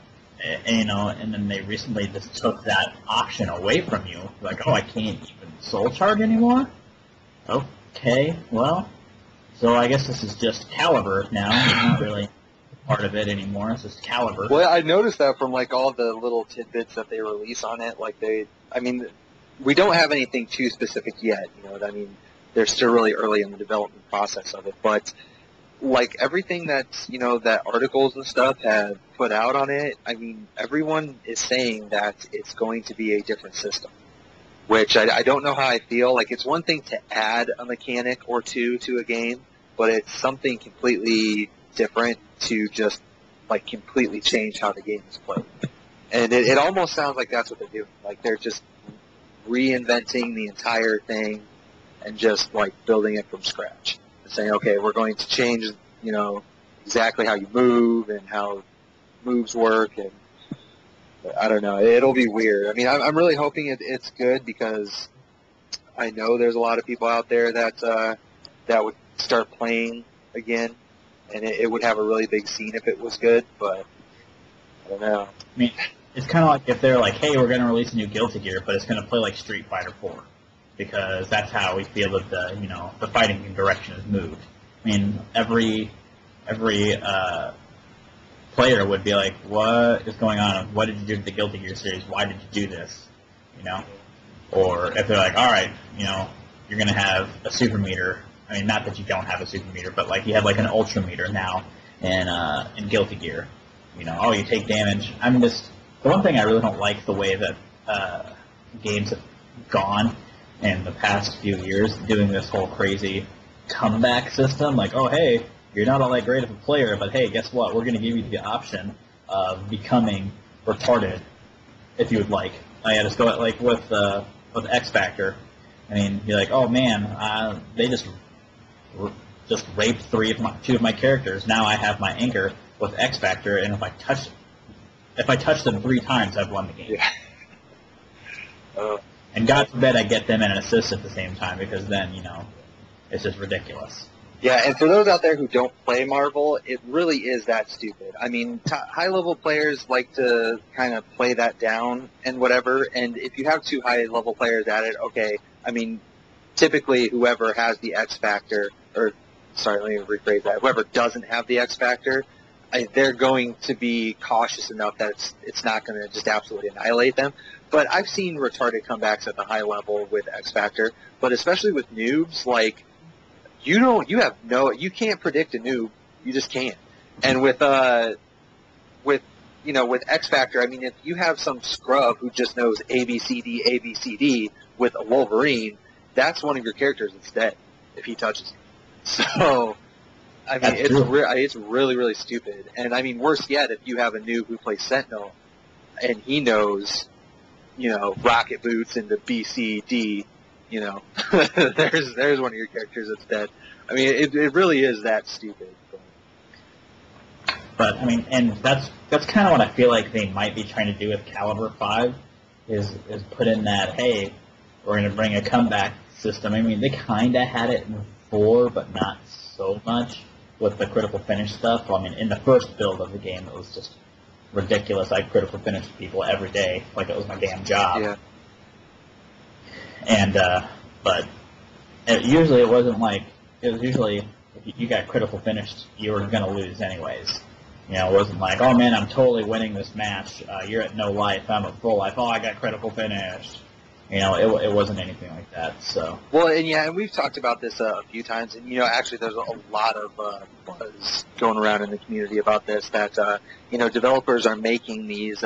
and, you know, and then they recently just took that option away from you. Like, oh, I can't even Soul Charge anymore? Okay, well, so I guess this is just Calibur now. It's not really part of it anymore. It's just Calibur. Well, I noticed that from, like, all the little tidbits that they release on it. Like, we don't have anything too specific yet, you know. I mean, they're still really early in the development process of it, but like everything that, you know, that articles and stuff have put out on it, I mean, everyone is saying that it's going to be a different system, which I don't know how I feel. Like, it's one thing to add a mechanic or two to a game, but it's something completely different to just, like, completely change how the game is played. And it almost sounds like that's what they're doing. Like, they're just reinventing the entire thing and just, like, building it from scratch. And saying, okay, we're going to change, you know, exactly how you move and how moves work, and I don't know. It'll be weird. I mean, I'm really hoping it's good because I know there's a lot of people out there that would start playing again, and it would have a really big scene if it was good, but I don't know. I mean, it's kind of like if they're like, hey, we're going to release a new Guilty Gear, but it's going to play like Street Fighter 4, because that's how we feel that the fighting direction is moved. I mean, every player would be like, what is going on? What did you do to the Guilty Gear series? Why did you do this? You know? Or if they're like, all right, you know, you're going to have a super meter. I mean, not that you don't have a super meter, but like you have like an ultra meter now in Guilty Gear. You know, oh, you take damage. The one thing I really don't like the way that games have gone in the past few years, doing this whole crazy comeback system. Like, oh, hey, you're not all that great of a player, but hey, guess what? We're going to give you the option of becoming retarded, if you would like. I just go like with X Factor. I mean, you're like, oh man, they just raped two of my characters. Now I have my anchor with X Factor, and if I touch them 3 times, I've won the game. Yeah. And God forbid I get them and an assist at the same time, because then, it's just ridiculous. Yeah, and for those out there who don't play Marvel, it really is that stupid. I mean, high-level players like to kind of play that down and whatever, and if you have 2 high-level players at it, okay, I mean, typically whoever has the X Factor, or, sorry, let me rephrase that, whoever doesn't have the X Factor, they're going to be cautious enough that it's not going to just absolutely annihilate them. But I've seen retarded comebacks at the high level with X Factor, but especially with noobs, like, you can't predict a noob, you just can't. And with X Factor, I mean, if you have some scrub who just knows ABCD with a Wolverine, that's one of your characters that's dead if he touches you. So, I mean, it's really, really stupid. And I mean, worse yet, if you have a noob who plays Sentinel and he knows, rocket boots into BCD, there's one of your characters that's dead. I mean, it really is that stupid. But I mean, and that's kind of what I feel like they might be trying to do with Caliber 5, is put in that, hey, we're going to bring a comeback system. I mean, they kind of had it in 4, but not so much with the critical finish stuff. I mean, in the first build of the game, it was just ridiculous. I critical finished people every day like it was my damn job. Yeah. And but usually it wasn't like, it was usually if you got critical finished, you were going to lose anyways. It wasn't like, oh man, I'm totally winning this match. You're at no life, I'm at full life. Oh, I got critical finished. It wasn't anything like that. So. Well, and we've talked about this a few times, and actually, there's a lot of buzz going around in the community about this. That developers are making these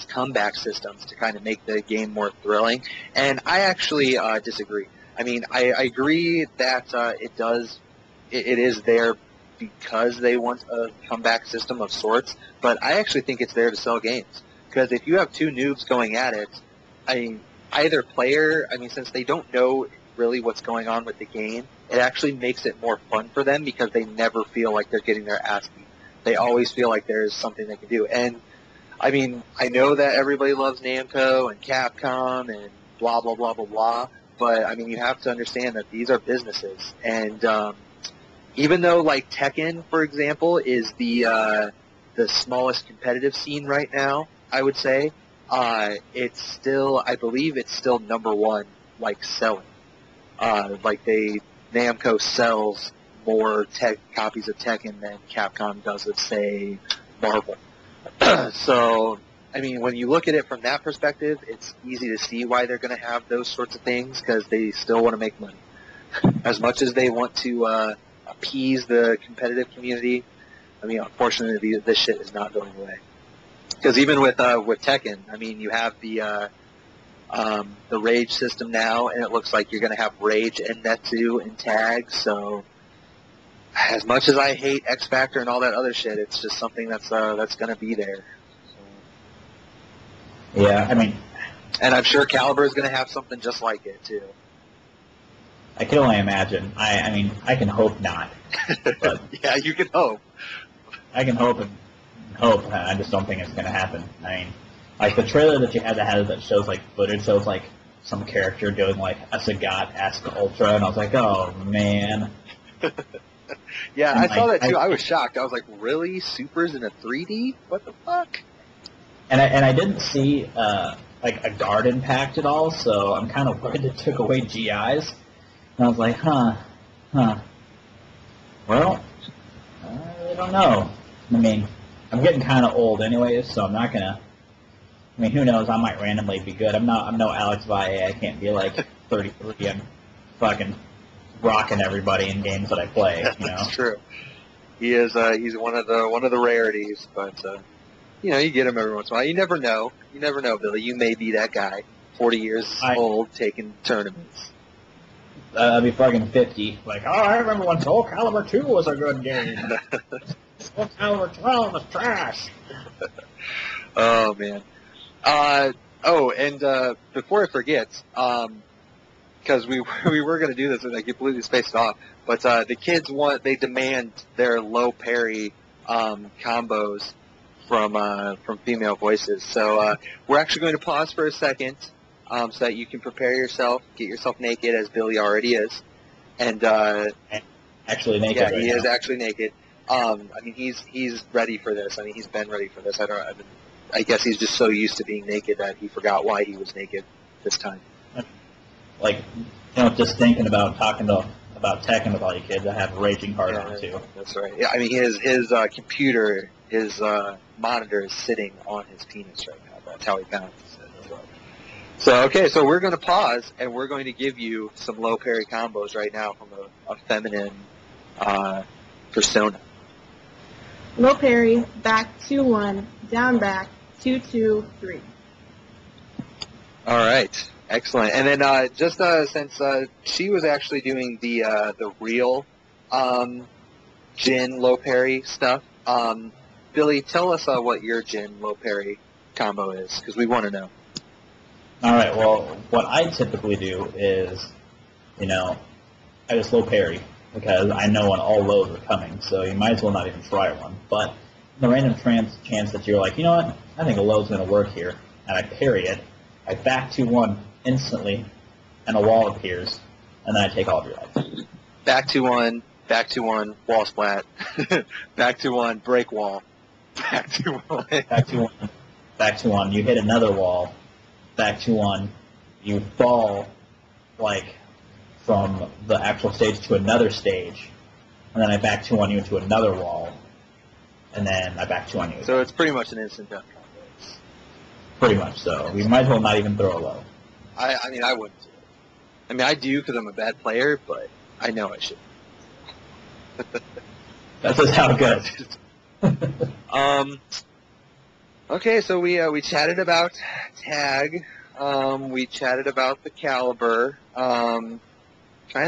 comeback systems to kind of make the game more thrilling, and I actually disagree. I mean, I agree that it is there because they want a comeback system of sorts, but I actually think it's there to sell games. Because if you have 2 noobs going at it, either player, since they don't know really what's going on with the game, it actually makes it more fun for them because they never feel like they're getting their ass beat. They always feel like there's something they can do. And, I know that everybody loves Namco and Capcom and blah, blah, blah, blah, blah, but, you have to understand that these are businesses. And even though, like, Tekken, for example, is the smallest competitive scene right now, I would say, I believe it's still number 1, like, selling. Namco sells more copies of Tekken than Capcom does of, say, Marvel. So, when you look at it from that perspective, it's easy to see why they're going to have those sorts of things, because they still want to make money. As much as they want to appease the competitive community, unfortunately, this shit is not going away. Because even with Tekken, you have the Rage system now, and it looks like you're going to have Rage and Netsu and tags. So, as much as I hate X Factor and all that other shit, it's just something that's going to be there. So. Yeah, and I'm sure Caliber is going to have something just like it too. I can only imagine. I can hope not. But yeah, you can hope. I can hope. I just don't think it's going to happen. Like the trailer that you had that shows like footage shows like some character doing like a Sagat-esque Ultra, and I was like, oh man. Yeah, and I saw that too. I was shocked. I was like, really? Supers in a 3D? What the fuck? And I didn't see like a guard impact at all, so I'm kind of worried it took away GIs. And I was like, huh. Well, I don't know. I'm getting kind of old anyways, so I'm not going to... who knows, I might randomly be good. I'm no Alex Valle. I can't be like 33 and fucking rocking everybody in games that I play, That's true. He is, he's one of the rarities, but, you get him every once in a while. You never know. You never know, Billy. You may be that guy, 40 years old, taking tournaments. I'll be fucking 50. Like, oh, I remember when Soul Calibur 2 was a good game. Soul Calibur 12 was trash. Oh man. Before I forget, because we were going to do this and I completely spaced off, but the kids they demand their low parry combos from female voices. So we're actually going to pause for a second so that you can prepare yourself, get yourself naked as Billy already is, and Actually naked. yeah, right he now. is actually naked. I mean, he's ready for this. I mean, he's been ready for this. I guess he's just so used to being naked that he forgot why he was naked this time. Like, just thinking about about Tekken with all you kids, I have raging hard on too. That's right. Yeah, I mean, his computer, his monitor is sitting on his penis right now. That's how he balances it. So okay, so we're going to pause and we're going to give you some low parry combos right now from a feminine persona. Low parry, back 2-1, down back, 2-2-3. All right, excellent. And then just since she was actually doing the real Jin low parry stuff, Billy, tell us what your Jin low parry combo is, because we want to know. All right. Well, what I typically do is, I just low parry because I know when all lows are coming, so you might as well not even try one. But the random chance that you're like, you know what, I think a low's going to work here, and I parry it, I back 2-1 instantly, and a wall appears, and then I take all of your life. Back 2-1, wall splat. Back 2-1, break wall. Back 2-1. Back 2-1, you hit another wall. Back 2-1, you fall, like, from the actual stage to another stage, and then I back 2-1 you into another wall, and then I back 2-1 you. So it's pretty much an instant death combo. Pretty much so. We might as well not even throw a low. I mean, I wouldn't do it. I mean, I do because I'm a bad player, but I know I should. That's just how it goes. Okay, so we chatted about tag. We chatted about the caliber. Trying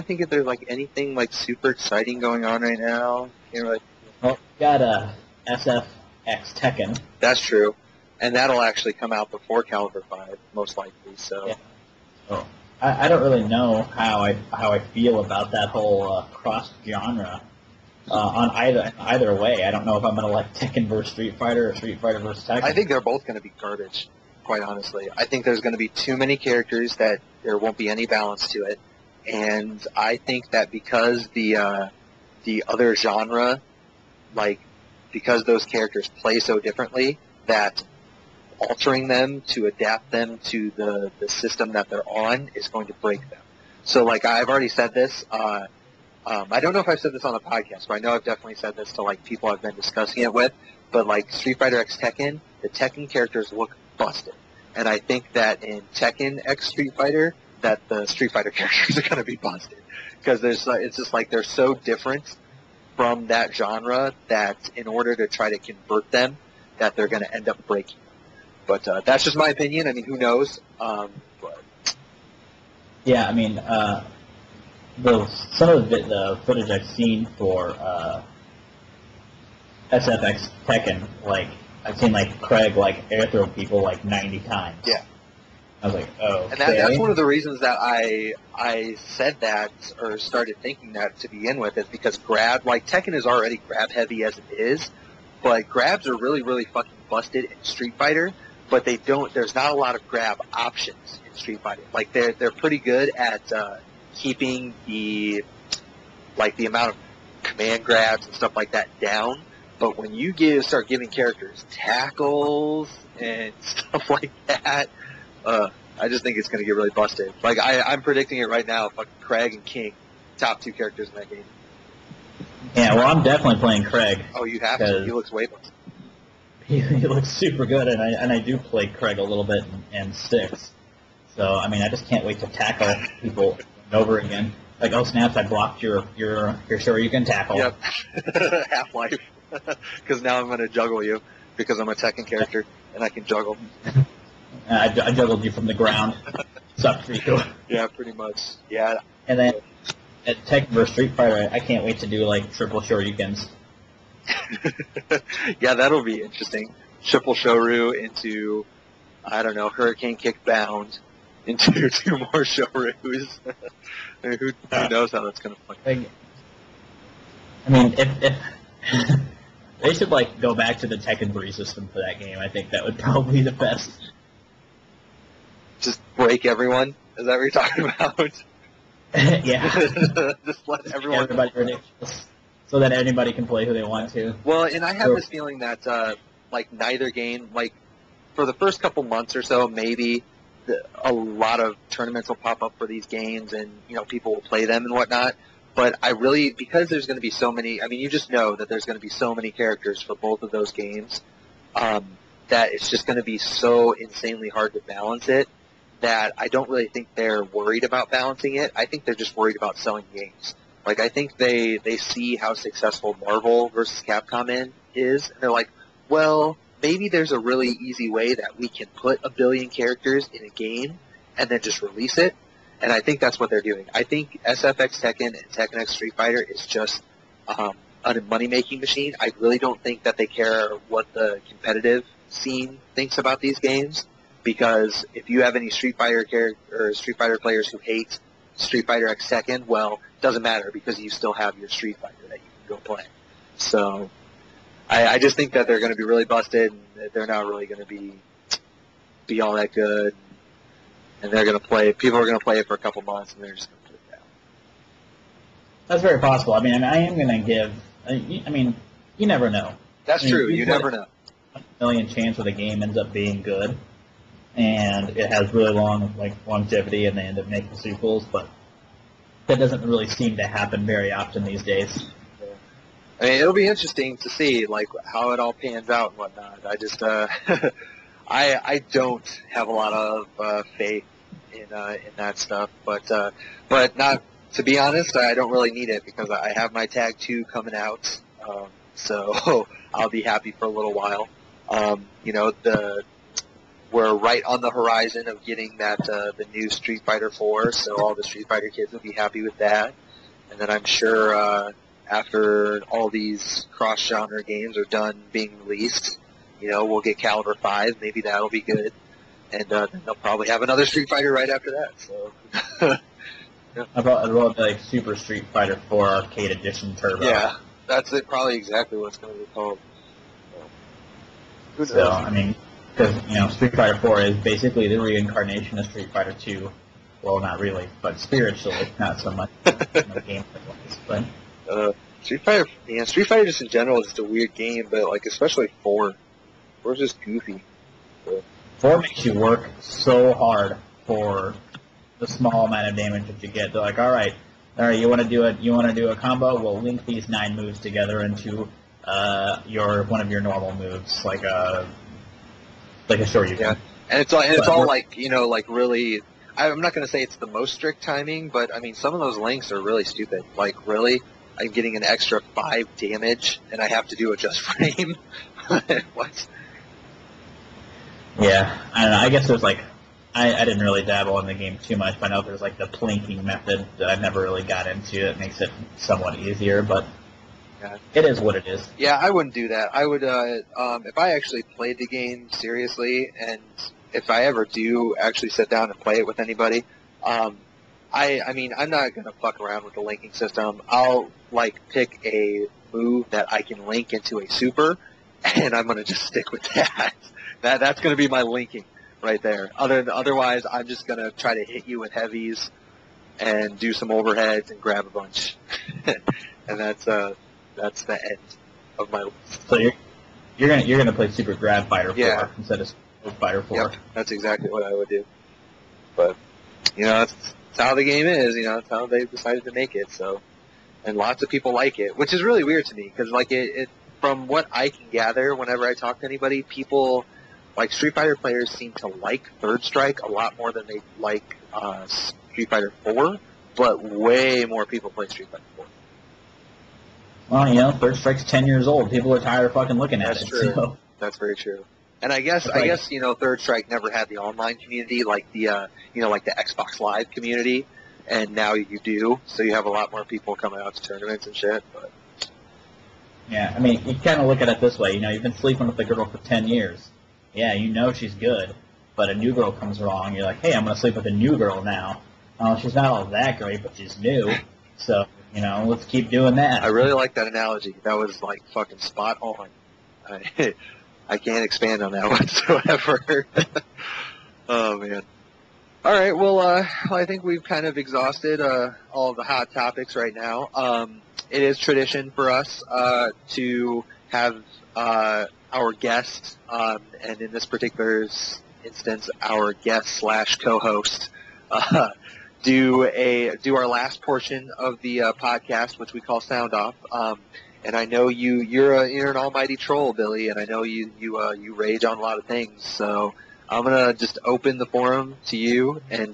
to think if there's like anything like super exciting going on right now. Can't really. Well, we got SFX Tekken. That's true, and that'll actually come out before Caliber 5, most likely. So. Yeah. Oh, I don't really know how I feel about that whole cross genre on either way. I don't know if I'm gonna like Tekken versus Street Fighter or Street Fighter versus Tekken. I think they're both going to be garbage, quite honestly. I think there's going to be too many characters that there won't be any balance to it, and I think that because the other genre, like because those characters play so differently, that altering them to adapt them to the system that they're on is going to break them. So, like I've already said this. I don't know if I've said this on the podcast, but I know I've definitely said this to like people I've been discussing it with. But like Street Fighter X Tekken, the Tekken characters look busted, and I think that in Tekken X Street Fighter, that the Street Fighter characters are going to be busted because it's just like they're so different from that genre that in order to try to convert them, that they're going to end up breaking. But that's just my opinion. I mean, who knows? But. Yeah, I mean, some of the footage I've seen for SFX Tekken, like I've seen like Craig like air throw people like 90 times. Yeah. I was like, oh. And that's one of the reasons that I said that or started thinking that to begin with is because Tekken is already grab heavy as it is, but grabs are really, really fucking busted in Street Fighter, but there's not a lot of grab options in Street Fighter. Like they're pretty good at keeping the amount of command grabs and stuff like that down, but when you start giving characters tackles and stuff like that, I just think it's going to get really busted. Like, I'm predicting it right now. Fucking Craig and King, top two characters in that game. Yeah, well, I'm definitely playing Craig. Oh, you have to. He looks way busted. He looks super good, and I do play Craig a little bit and sticks. So, I mean, I just can't wait to tackle people over again. Like, oh, snaps, I blocked your sure you can tackle. Yep. Half-Life. Because now I'm going to juggle you because I'm a Tekken character, and I can juggle. I juggled you from the ground. Sucked for you. Yeah, pretty much. Yeah. And then at Tekken vs. Street Fighter, I can't wait to do like triple shoryukens. Yeah, that'll be interesting. triple Shoryu into, I don't know, Hurricane Kick Bound into 2 more Shoryus. I mean, who knows how that's going to play. I mean, if they should like go back to the Tekken 3 system for that game, I think that would probably be the best. Just break everyone? Is that what you're talking about? Yeah. Just let everyone... Everybody ridiculous. So that anybody can play who they want to. Well, and I have this feeling that, like, neither game, like, for the first couple months or so, maybe a lot of tournaments will pop up for these games and, you know, people will play them and whatnot. But I really, because there's going to be so many, I mean, you just know that there's going to be so many characters for both of those games, that it's just going to be so insanely hard to balance it that I don't really think they're worried about balancing it. I think they're just worried about selling games. Like, I think they see how successful Marvel vs. Capcom is, and they're like, well, maybe there's a really easy way that we can put 1 billion characters in a game and then just release it. And I think that's what they're doing. I think SFX Tekken and Tekken X Street Fighter is just a money-making machine. I really don't think that they care what the competitive scene thinks about these games, because if you have any Street Fighter players who hate Street Fighter X Tekken, well, it doesn't matter because you still have your Street Fighter that you can go play. So I just think that they're going to be really busted, and they're not really going to be all that good. And they're going to play. People are going to play it for a couple months, and they're just going to put it down. That's very possible. I mean, I am going to give. I mean, you never know. That's true. You never know. 1 million chance where the game ends up being good, and it has really long longevity, and they end up making sequels. But that doesn't really seem to happen very often these days. I mean, it'll be interesting to see like how it all pans out and whatnot. I just I don't have a lot of faith in that stuff, but not, to be honest, I don't really need it because I have my Tag 2 coming out, so I'll be happy for a little while. You know, we're right on the horizon of getting that the new Street Fighter 4, so all the Street Fighter kids will be happy with that, and then I'm sure after all these cross-genre games are done being released, you know, we'll get Caliber 5, maybe that'll be good, and then they'll probably have another Street Fighter right after that, so. Yeah. About like Super Street Fighter 4 Arcade Edition Turbo. Yeah, that's it, probably exactly what it's going to be called. So, I mean, because, you know, Street Fighter 4 is basically the reincarnation of Street Fighter 2. Well, not really, but spiritually, not so much gameplay-wise, but... Street Fighter just in general is just a weird game, but like especially 4. 4's just goofy. 4 makes you work so hard for the small amount of damage that you get. They're like, all right, you want to do a combo? We'll link these 9 moves together into one of your normal moves, like a Shoryuken. Yeah, and it's all like, you know, like really. I'm not going to say it's the most strict timing, but I mean some of those links are really stupid. Like really. I'm getting an extra 5 damage, and I have to do a just frame. What? Yeah, I don't know. I guess there's like, I didn't really dabble in the game too much, but I know there's like the plinking method that I never really got into. It makes it somewhat easier, but it is what it is. Yeah, I wouldn't do that. I would, if I actually played the game seriously, and if I ever do actually sit down and play it with anybody, I mean, I'm not going to fuck around with the linking system. I'll, like, pick a move that I can link into a super, and I'm going to just stick with that. That's going to be my linking right there. Otherwise, I'm just going to try to hit you with heavies and do some overheads and grab a bunch. And that's the end of my list. So you're gonna play Super Grab Fighter 4 instead of Super Fighter 4. Yep, that's exactly what I would do. But, you know, that's how the game is, you know, it's how they decided to make it, so, and lots of people like it, which is really weird to me, because, like, it from what I can gather whenever I talk to anybody, people, like, Street Fighter players seem to like Third Strike a lot more than they like Street Fighter 4, but way more people play Street Fighter 4. Well, you know, Third Strike's 10 years old, people are tired of fucking looking at it. That's true. So. That's very true. And I guess you know, Third Strike never had the online community like the you know, like the Xbox Live community, and now you do. So you have a lot more people coming out to tournaments and shit. But Yeah, I mean, you kind of look at it this way. You know, you've been sleeping with a girl for 10 years. Yeah, you know she's good, but a new girl comes along. You're like, hey, I'm going to sleep with a new girl now. She's not all that great, but she's new. So, you know, let's keep doing that. I really like that analogy. That was, like, fucking spot on. I can't expand on that whatsoever. Oh, man. All right, well, I think we've kind of exhausted all of the hot topics right now. It is tradition for us to have our guest, and in this particular instance, our guest slash co-host, do our last portion of the podcast, which we call Sound Off. And I know you're an almighty troll, Billy, and I know you rage on a lot of things. So I'm gonna just open the forum to you and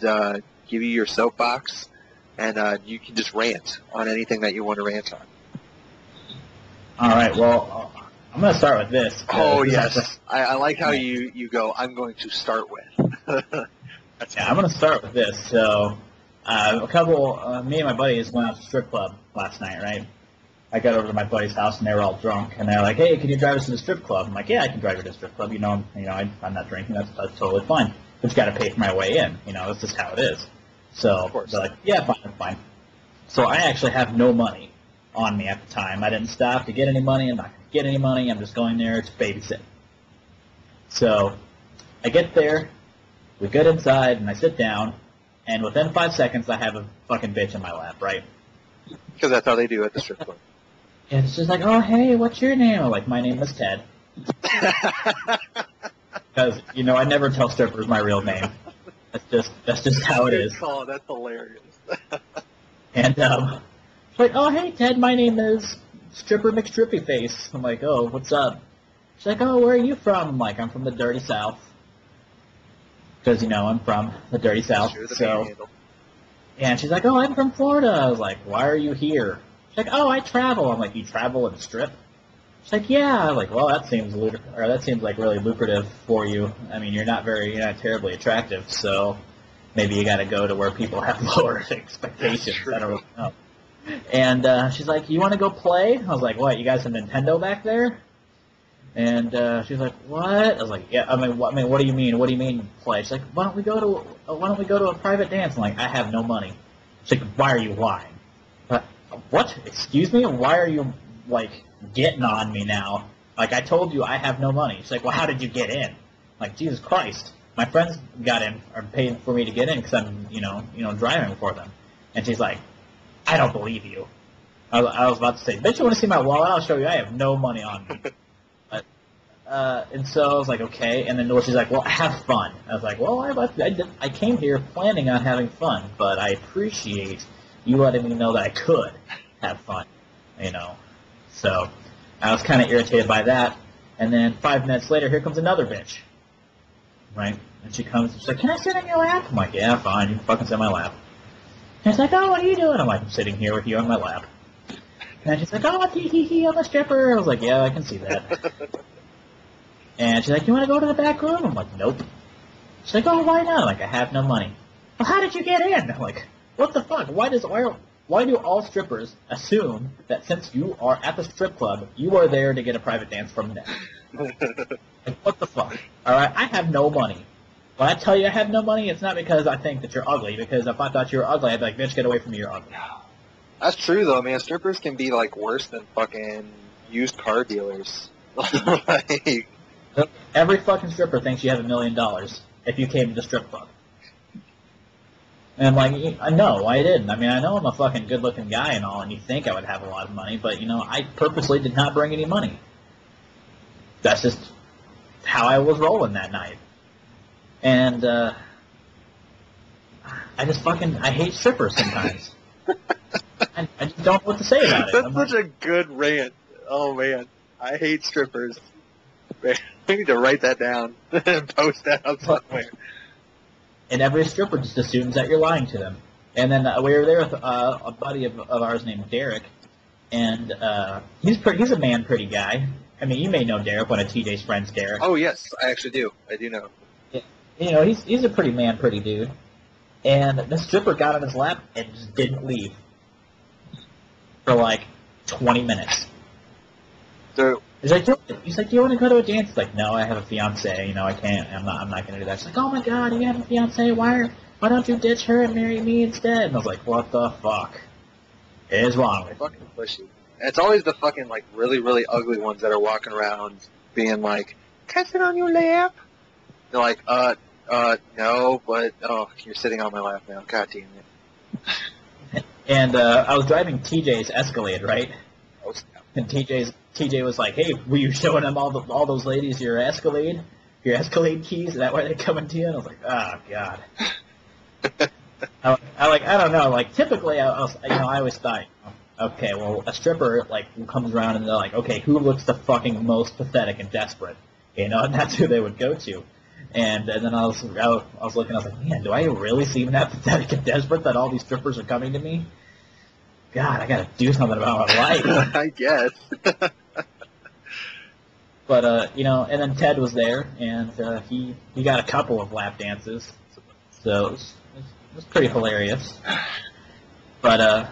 give you your soapbox, and you can just rant on anything that you want to rant on. All right, well, I'm going to start with this. Oh, yes. I like how you go, I'm going to start with. Yeah, I'm going to start with this. So, me and my buddies went out to the strip club last night, right? I got over to my buddy's house, and they were all drunk, and they're like, hey, can you drive us to the strip club? I'm like, yeah, I can drive you to the strip club. I'm not drinking. That's totally fine. But you got to pay for my way in. That's just how it is. So they're like, yeah, fine. So I actually have no money on me at the time. I didn't stop to get any money. I'm not going to get any money. I'm just going there to babysit. So I get there, we get inside, and I sit down, and within 5 seconds I have a fucking bitch in my lap, right? Because that's how they do at the strip club. And it's just like, oh, hey, what's your name? I'm like, my name is Ted. Because, I never tell strippers my real name. That's just how it is. Oh, that's hilarious. And she's like, oh, hey, Ted, my name is Stripper McStrippyface. I'm like, oh, what's up? She's like, oh, where are you from? I'm like, I'm from the Dirty South. Because, I'm from the Dirty South. Sure, so, and she's like, oh, I'm from Florida. I was like, why are you here? She's like, oh, I travel. I'm like, you travel and strip? She's like, yeah. I'm like, well, that seems like really lucrative for you. I mean, you're not terribly attractive, so maybe you got to go to where people have lower expectations. I don't really know. And she's like, you want to go play? I was like, what? You guys have Nintendo back there? And she's like, what? I was like, yeah. I mean, what do you mean? What do you mean play? She's like, why don't we go to a private dance? I'm like, I have no money. She's like, why are you lying? What? Excuse me? Why are you getting on me now? Like, I told you I have no money. She's like, well, how did you get in? Like, Jesus Christ. My friends got in, or paid for me to get in because I'm, driving for them. And she's like, I don't believe you. I was about to say, bitch, you want to see my wallet? I'll show you. I have no money on me. And so I was like, okay. And then she's like, well, have fun. I was like, well, I came here planning on having fun, but I appreciate you letting me know that I could have fun, So I was kind of irritated by that. And then 5 minutes later, here comes another bitch, right? And she comes and she's like, can I sit on your lap? I'm like, yeah, fine. You can fucking sit on my lap. And she's like, oh, what are you doing? I'm like, I'm sitting here with you on my lap. And she's like, oh, hee, I'm a stripper. I was like, yeah, I can see that. And she's like, you want to go to the back room? I'm like, nope. She's like, oh, why not? I'm like, I have no money. Well, how did you get in? I'm like, what the fuck? Why do all strippers assume that since you are at the strip club, you are there to get a private dance from them? Like, what the fuck? All right, I have no money. When I tell you I have no money, it's not because I think that you're ugly, because if I thought you were ugly, I'd be like, bitch, get away from me, you're ugly. That's true, though, man. Strippers can be, worse than fucking used car dealers. Every fucking stripper thinks you have $1 million if you came to the strip club. And I'm like, no, I didn't. I mean, I know I'm a fucking good-looking guy and all, and you think I would have a lot of money, but, I purposely did not bring any money. That's just how I was rolling that night. And, I hate strippers sometimes. I just don't know what to say about it. That's such a good rant. Oh, man. I hate strippers. Man, we need to write that down and post that up somewhere. And every stripper just assumes that you're lying to them. And then we were there with a buddy of ours named Derek, and he's a pretty guy. I mean, you may know Derek, one of TJ's friends, Derek. Oh, yes, I actually do. I do know. He's a pretty dude. And the stripper got on his lap and just didn't leave for 20 minutes. So He's like, do you want to go to a dance? He's like, no, I have a fiance. You know, I can't. I'm not going to do that. She's like, oh my god, you have a fiance? Why don't you ditch her and marry me instead? And I was like, what the fuck is wrong with you? fucking pushy. And it's always the fucking like really really ugly ones that are walking around being like, "Can I sit on your lap?" They're like, no, but you're sitting on my lap now. God damn it. And I was driving TJ's Escalade, right? Oh, snap. And TJ was like, hey, were you showing them all those ladies your Escalade keys? Is that why they're coming to you? And I was like, oh god. I don't know. Like typically, I always thought, okay, well, a stripper like comes around and they're like, okay, who looks the fucking most pathetic and desperate? You know, and that's who they would go to. And then I was looking, I was like, man, do I really seem that pathetic and desperate that all these strippers are coming to me? God, I gotta do something about my life. I guess. But and then Ted was there, and he got a couple of lap dances, so it was pretty hilarious. But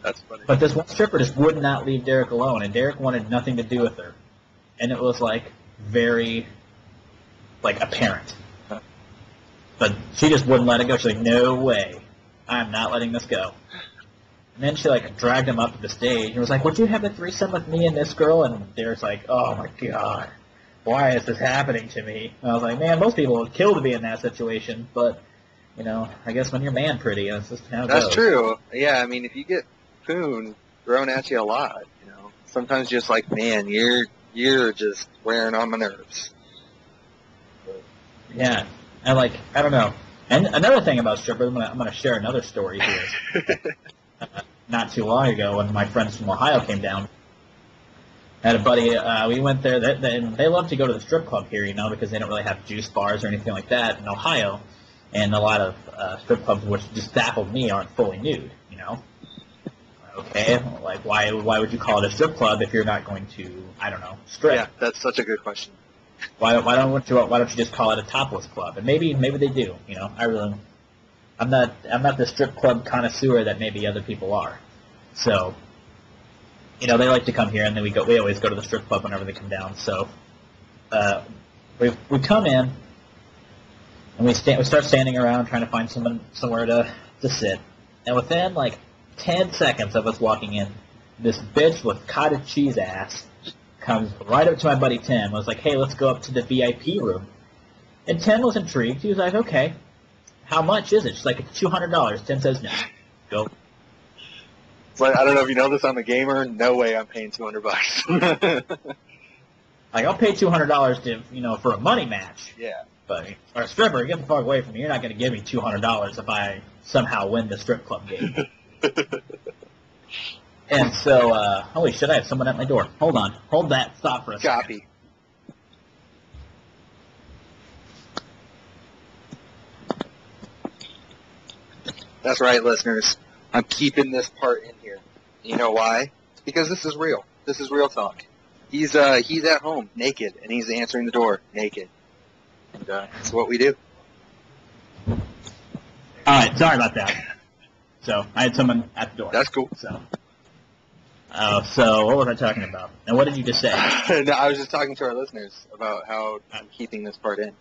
that's funny. But this one stripper just would not leave Derek alone, and Derek wanted nothing to do with her, and it was like very apparent. But she just wouldn't let it go. She's like, no way, I'm not letting this go. And then she dragged him up to the stage and was like, would you have a threesome with me and this girl? And Derek's like, oh my god, why is this happening to me? And I was like, man, most people would kill to be in that situation, but, I guess when you're man pretty, that's just how it goes. That's true. Yeah, I mean, if you get poon thrown at you a lot, sometimes you're just like, man, you're just wearing on my nerves. Yeah, I don't know. And another thing about strippers, I'm gonna share another story here. Not too long ago, when my friends from Ohio came down, I had a buddy. We went there. They love to go to the strip club here, because they don't really have juice bars or anything like that in Ohio. And a lot of strip clubs, which just baffled me, aren't fully nude. Okay, why would you call it a strip club if you're not going to, I don't know, strip? Yeah, that's such a good question. Why don't you just call it a topless club? And maybe they do. I'm not the strip club connoisseur that maybe other people are. So, they like to come here, and then we always go to the strip club whenever they come down. So, we come in, and we start standing around trying to find somewhere to sit. And within 10 seconds of us walking in, this bitch with cottage cheese ass comes right up to my buddy Tim and was like, hey, let's go up to the VIP room. And Tim was intrigued. He was like, okay, how much is it? She's like, it's $200. Tim says, no. Go. But I don't know if you know this, I'm a gamer. No way I'm paying $200. I'll pay $200 to, for a money match. Yeah. But for a stripper, get the fuck away from me. You're not going to give me $200 if I somehow win the strip club game. And so, holy shit, I have someone at my door. Hold on. Hold that. Stop for a second. Copy. That's right, listeners. I'm keeping this part in here. You know why? It's because this is real. This is real talk. He's at home, naked, and he's answering the door, naked. And that's what we do. All right, sorry about that. So, I had someone at the door. That's cool. So what was I talking about? And what did you just say? No, I was just talking to our listeners about how I'm keeping this part in.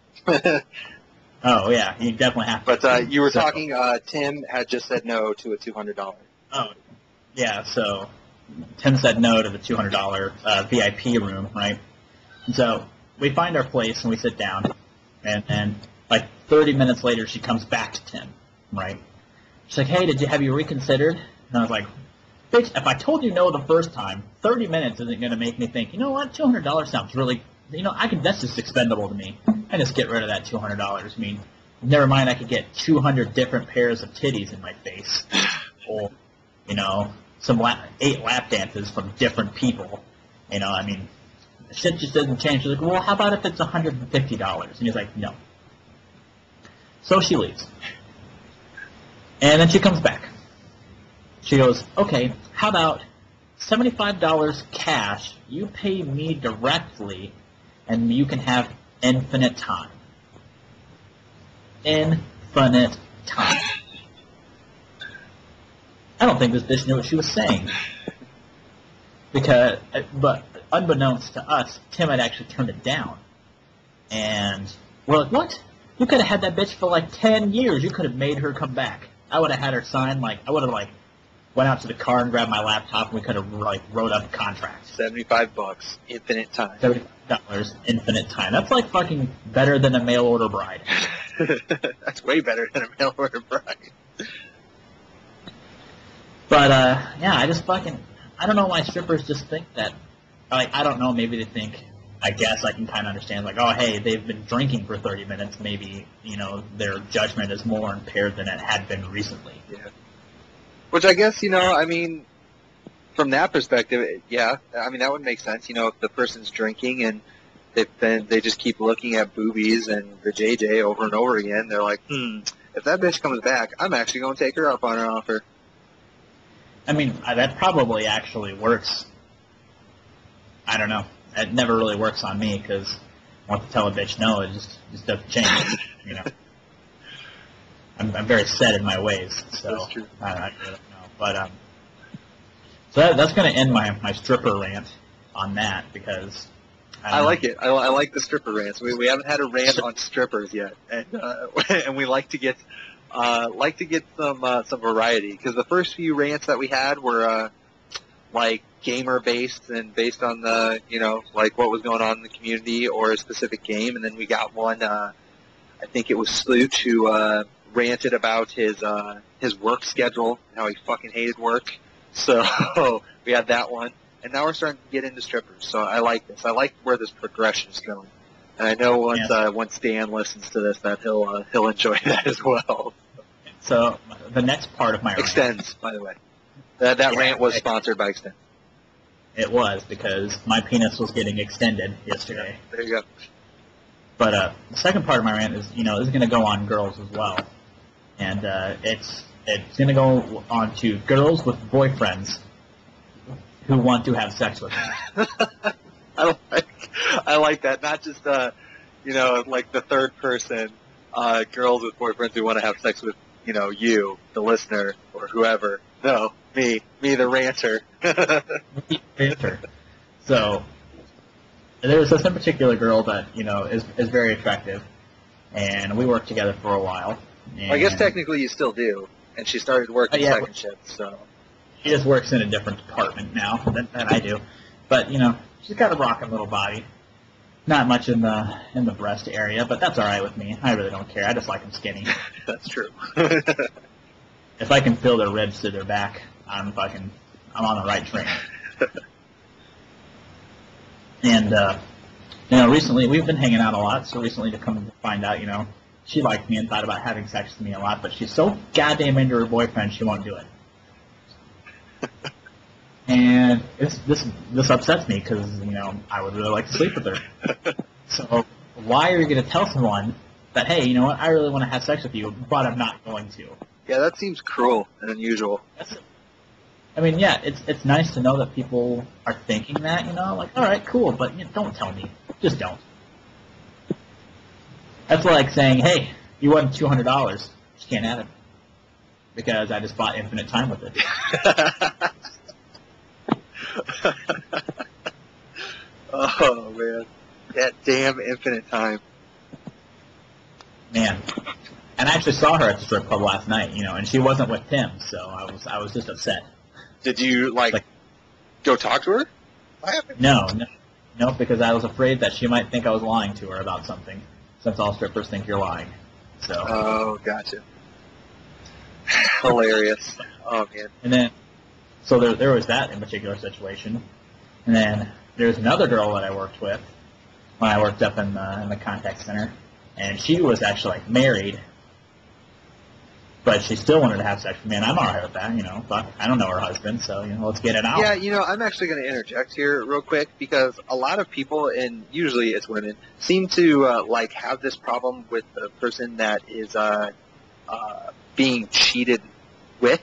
Oh, yeah, you definitely have to. But you were talking, Tim had just said no to a $200. Oh, yeah, so Tim said no to the $200 VIP room, right? And so we find our place and we sit down, and 30 minutes later she comes back to Tim, right? She's like, hey, have you reconsidered? And I was like, bitch, if I told you no the first time, 30 minutes isn't going to make me think, you know what, $200 sounds really, that's just expendable to me. I just get rid of that $200. I mean, never mind I could get 200 different pairs of titties in my face. Or, some 8 lap dances from different people. I mean, shit just doesn't change. She's like, well, how about if it's $150? And he's like, no. So she leaves. And then she comes back. She goes, okay, how about $75 cash, you pay me directly, and you can have infinite time. Infinite time. I don't think this bitch knew what she was saying. But unbeknownst to us, Tim had actually turned it down. And we're like, what? You could have had that bitch for like 10 years. You could have made her come back. I would have had her sign, like, I would have, like, went out to the car and grabbed my laptop, and we could have, like, wrote up a contract. $75, infinite time. $75, infinite time. That's, like, fucking better than a mail-order bride. That's way better than a mail-order bride. But, yeah, I just fucking, I don't know why strippers just think that, like, I don't know, maybe they think, I guess I can kind of understand, like, oh, hey, they've been drinking for 30 minutes, maybe, you know, their judgment is more impaired than it had been recently. Yeah. Which I guess, you know, I mean, from that perspective, yeah, I mean, that would make sense. You know, if the person's drinking and they just keep looking at boobies and the JJ over and over again, they're like, if that bitch comes back, I'm actually going to take her up on her offer. I mean, that probably actually works. I don't know. It never really works on me because I want to tell a bitch no, it just doesn't change, you know. I'm very set in my ways, so That's true. I don't know. But so that's going to end my stripper rant on that because I like it. I like the stripper rants. We haven't had a rant on strippers yet, and and we like to get some variety because the first few rants that we had were like gamer based and based on the, you know, like what was going on in the community or a specific game, and then we got one. I think it was Sloot who ranted about his work schedule, how he fucking hated work. So we had that one, and now we're starting to get into strippers. So I like this. I like where this progression is going, and I know once Dan listens to this, that he'll enjoy that as well. So the next part of my Extends, by the way. That rant was sponsored by Extend. It was because my penis was getting extended yesterday. There you go. But the second part of my rant is, you know, this is going to go on girls as well. And it's going to go on to girls with boyfriends who want to have sex with them. I like that. Not just, you know, like the third person, girls with boyfriends who want to have sex with, you know, you, the listener, or whoever. No, me, the ranter. Ranter. So there's this in particular girl that, you know, is very attractive, and we worked together for a while. And I guess technically you still do, and she started working second shift, so. She just works in a different department now than I do. But, you know, she's got a rockin' little body. Not much in the breast area, but that's all right with me. I really don't care. I just like them skinny. That's true. If I can feel their ribs through their back, I'm on the right train. And, you know, recently, we've been hanging out a lot, so recently to come to find out, you know, she liked me and thought about having sex with me a lot, but she's so goddamn into her boyfriend, she won't do it. And this upsets me because, you know, I would really like to sleep with her. So why are you going to tell someone that, hey, you know what, I really want to have sex with you, but I'm not going to? Yeah, that seems cruel and unusual. I mean, yeah, it's nice to know that people are thinking that, you know, like, all right, cool, but you know, don't tell me. Just don't. That's like saying, hey, you won $200. You can't have it because I just bought infinite time with it. Oh, man. That damn infinite time. Man. And I actually saw her at the strip club last night, you know, and she wasn't with Tim, so I was just upset. Did you, like go talk to her? No, because I was afraid that she might think I was lying to her about something, since all strippers think you're lying. So. Oh, gotcha. Hilarious. Oh, man. And then, so there was that in particular situation. And then there's another girl that I worked with when I worked up in the contact center, and she was actually, like, married, but she still wanted to have sex with me, and I'm all right with that, you know. But I don't know her husband, so, you know, let's get it out. Yeah, you know, I'm actually going to interject here real quick because a lot of people, and usually it's women, seem to, like, have this problem with the person that is being cheated with,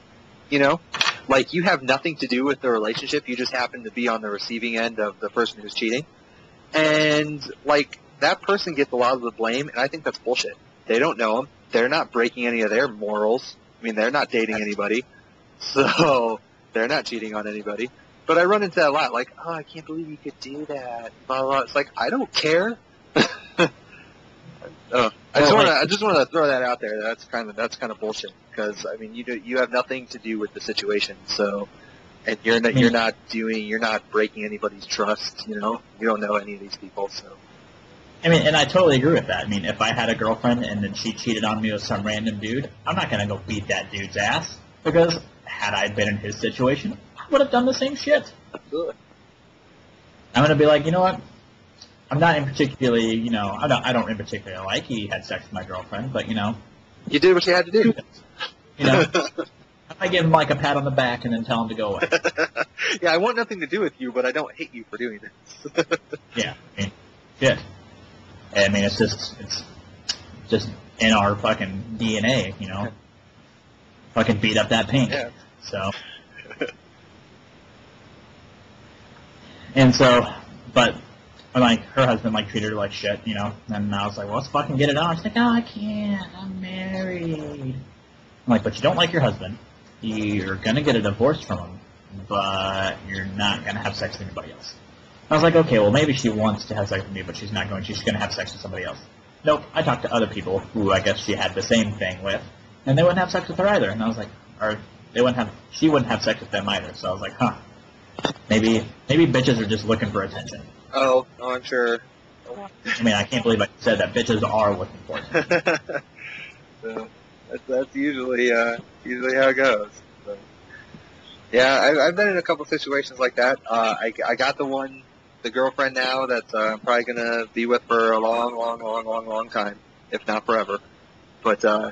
you know? Like, you have nothing to do with the relationship. You just happen to be on the receiving end of the person who's cheating. And, like, that person gets a lot of the blame, and I think that's bullshit. They don't know him. They're not breaking any of their morals. I mean, they're not dating anybody. So they're not cheating on anybody. But I run into that a lot, like, oh, I can't believe you could do that. Blah, blah, blah. It's like, I don't care. I just want to throw that out there. That's kind of bullshit. Because I mean, you have nothing to do with the situation. So, and you're not breaking anybody's trust. You know, you don't know any of these people. So, I mean, and I totally agree with that. I mean, if I had a girlfriend and then she cheated on me with some random dude, I'm not gonna go beat that dude's ass because had I been in his situation, I would have done the same shit. Absolutely. I'm gonna be like, you know what? I'm not in particularly, you know, I don't in particular like he had sex with my girlfriend, but you know, you did what you had to do. You know, I might give him like a pat on the back and then tell him to go away. Yeah, I want nothing to do with you, but I don't hate you for doing this. Yeah, I mean, shit. I mean, it's just in our fucking DNA, you know. Fucking beat up that pain. Yeah. So. And so, but, like, her husband, like, treated her like shit, you know. And I was like, well, let's fucking get it on. She's like, oh, I can't. I'm married. I'm like, but you don't like your husband. You're going to get a divorce from him, but you're not going to have sex with anybody else. I was like, okay, well, maybe she wants to have sex with me, but she's not going to. She's going to have sex with somebody else. Nope. I talked to other people who I guess she had the same thing with, and they wouldn't have sex with her either. And I was like, she wouldn't have sex with them either. So I was like, huh. Maybe bitches are just looking for attention. Oh, I'm sure. I mean, I can't believe I said that. Bitches are looking for attention. So, that's usually how it goes. So, yeah, I've been in a couple situations like that. I got the girlfriend now that I'm probably gonna be with for a long time, if not forever. But I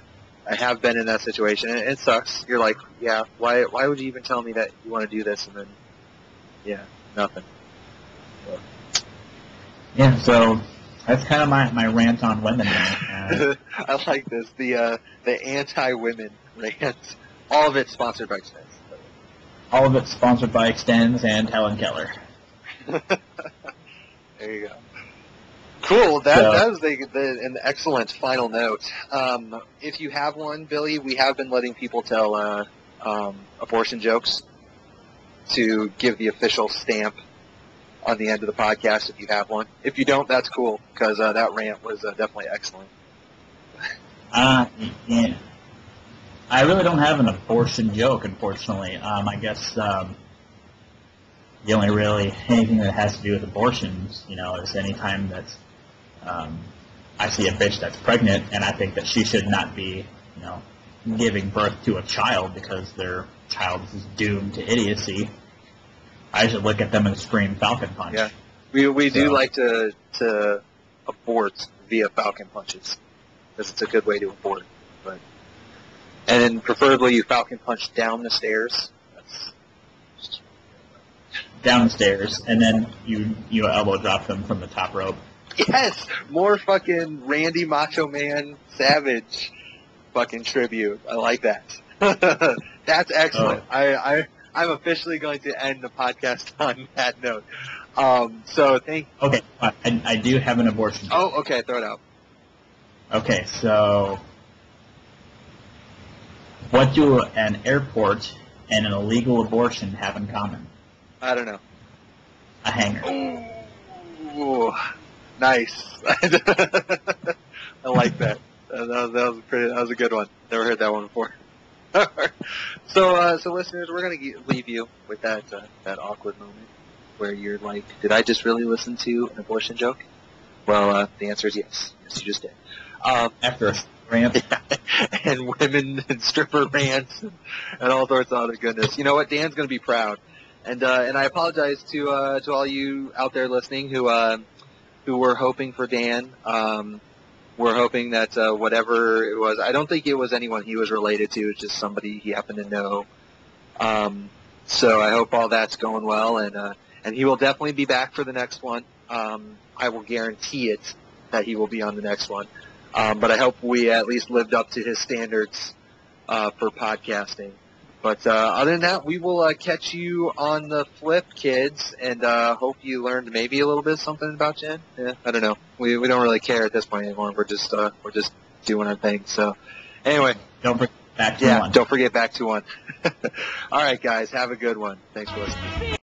have been in that situation, and it sucks. You're like, yeah, why would you even tell me that you want to do this, and then, yeah, nothing. So. Yeah, so that's kind of my rant on women. I like this, the anti-women rant. All of it sponsored by Extends. All of it sponsored by Extends and Helen Keller. There you go. Cool. That was an excellent final note. If you have one, Billy, we have been letting people tell abortion jokes to give the official stamp on the end of the podcast if you have one. If you don't, that's cool, because that rant was definitely excellent. Yeah. I really don't have an abortion joke, unfortunately. I guess the only really anything that has to do with abortions, you know, is any time that I see a bitch that's pregnant and I think that she should not be, you know, giving birth to a child because their child is doomed to idiocy. I should look at them and scream Falcon Punch. Yeah, we do like to abort via Falcon Punches, because it's a good way to abort. But and then preferably you Falcon Punch down the stairs. Down the stairs, and then you elbow drop them from the top rope. Yes, more fucking Randy Macho Man Savage fucking tribute. I like that. That's excellent. Oh. I'm officially going to end the podcast on that note. So thank. Okay, I do have an abortion. Oh, okay, throw it out. Okay, so what do an airport and an illegal abortion have in common? I don't know. A hanger. Ooh, nice. I like that. That was a good one. Never heard that one before. So listeners, we're gonna leave you with that awkward moment where you're like, did I just really listen to an abortion joke? Well, the answer is yes. Yes, you just did. After a rant. And women and stripper rants and all sorts of other goodness. You know what? Dan's gonna be proud. And I apologize to all you out there listening who were hoping for Dan. We're hoping that whatever it was, I don't think it was anyone he was related to. It's just somebody he happened to know. So I hope all that's going well, and he will definitely be back for the next one. I will guarantee it that he will be on the next one. But I hope we at least lived up to his standards for podcasting. But other than that, we will catch you on the flip, kids, and hope you learned maybe a little bit something about Jen. Yeah, I don't know. We don't really care at this point anymore. We're just doing our thing. So anyway, don't forget back to one. Don't forget back to one. All right, guys, have a good one. Thanks for listening.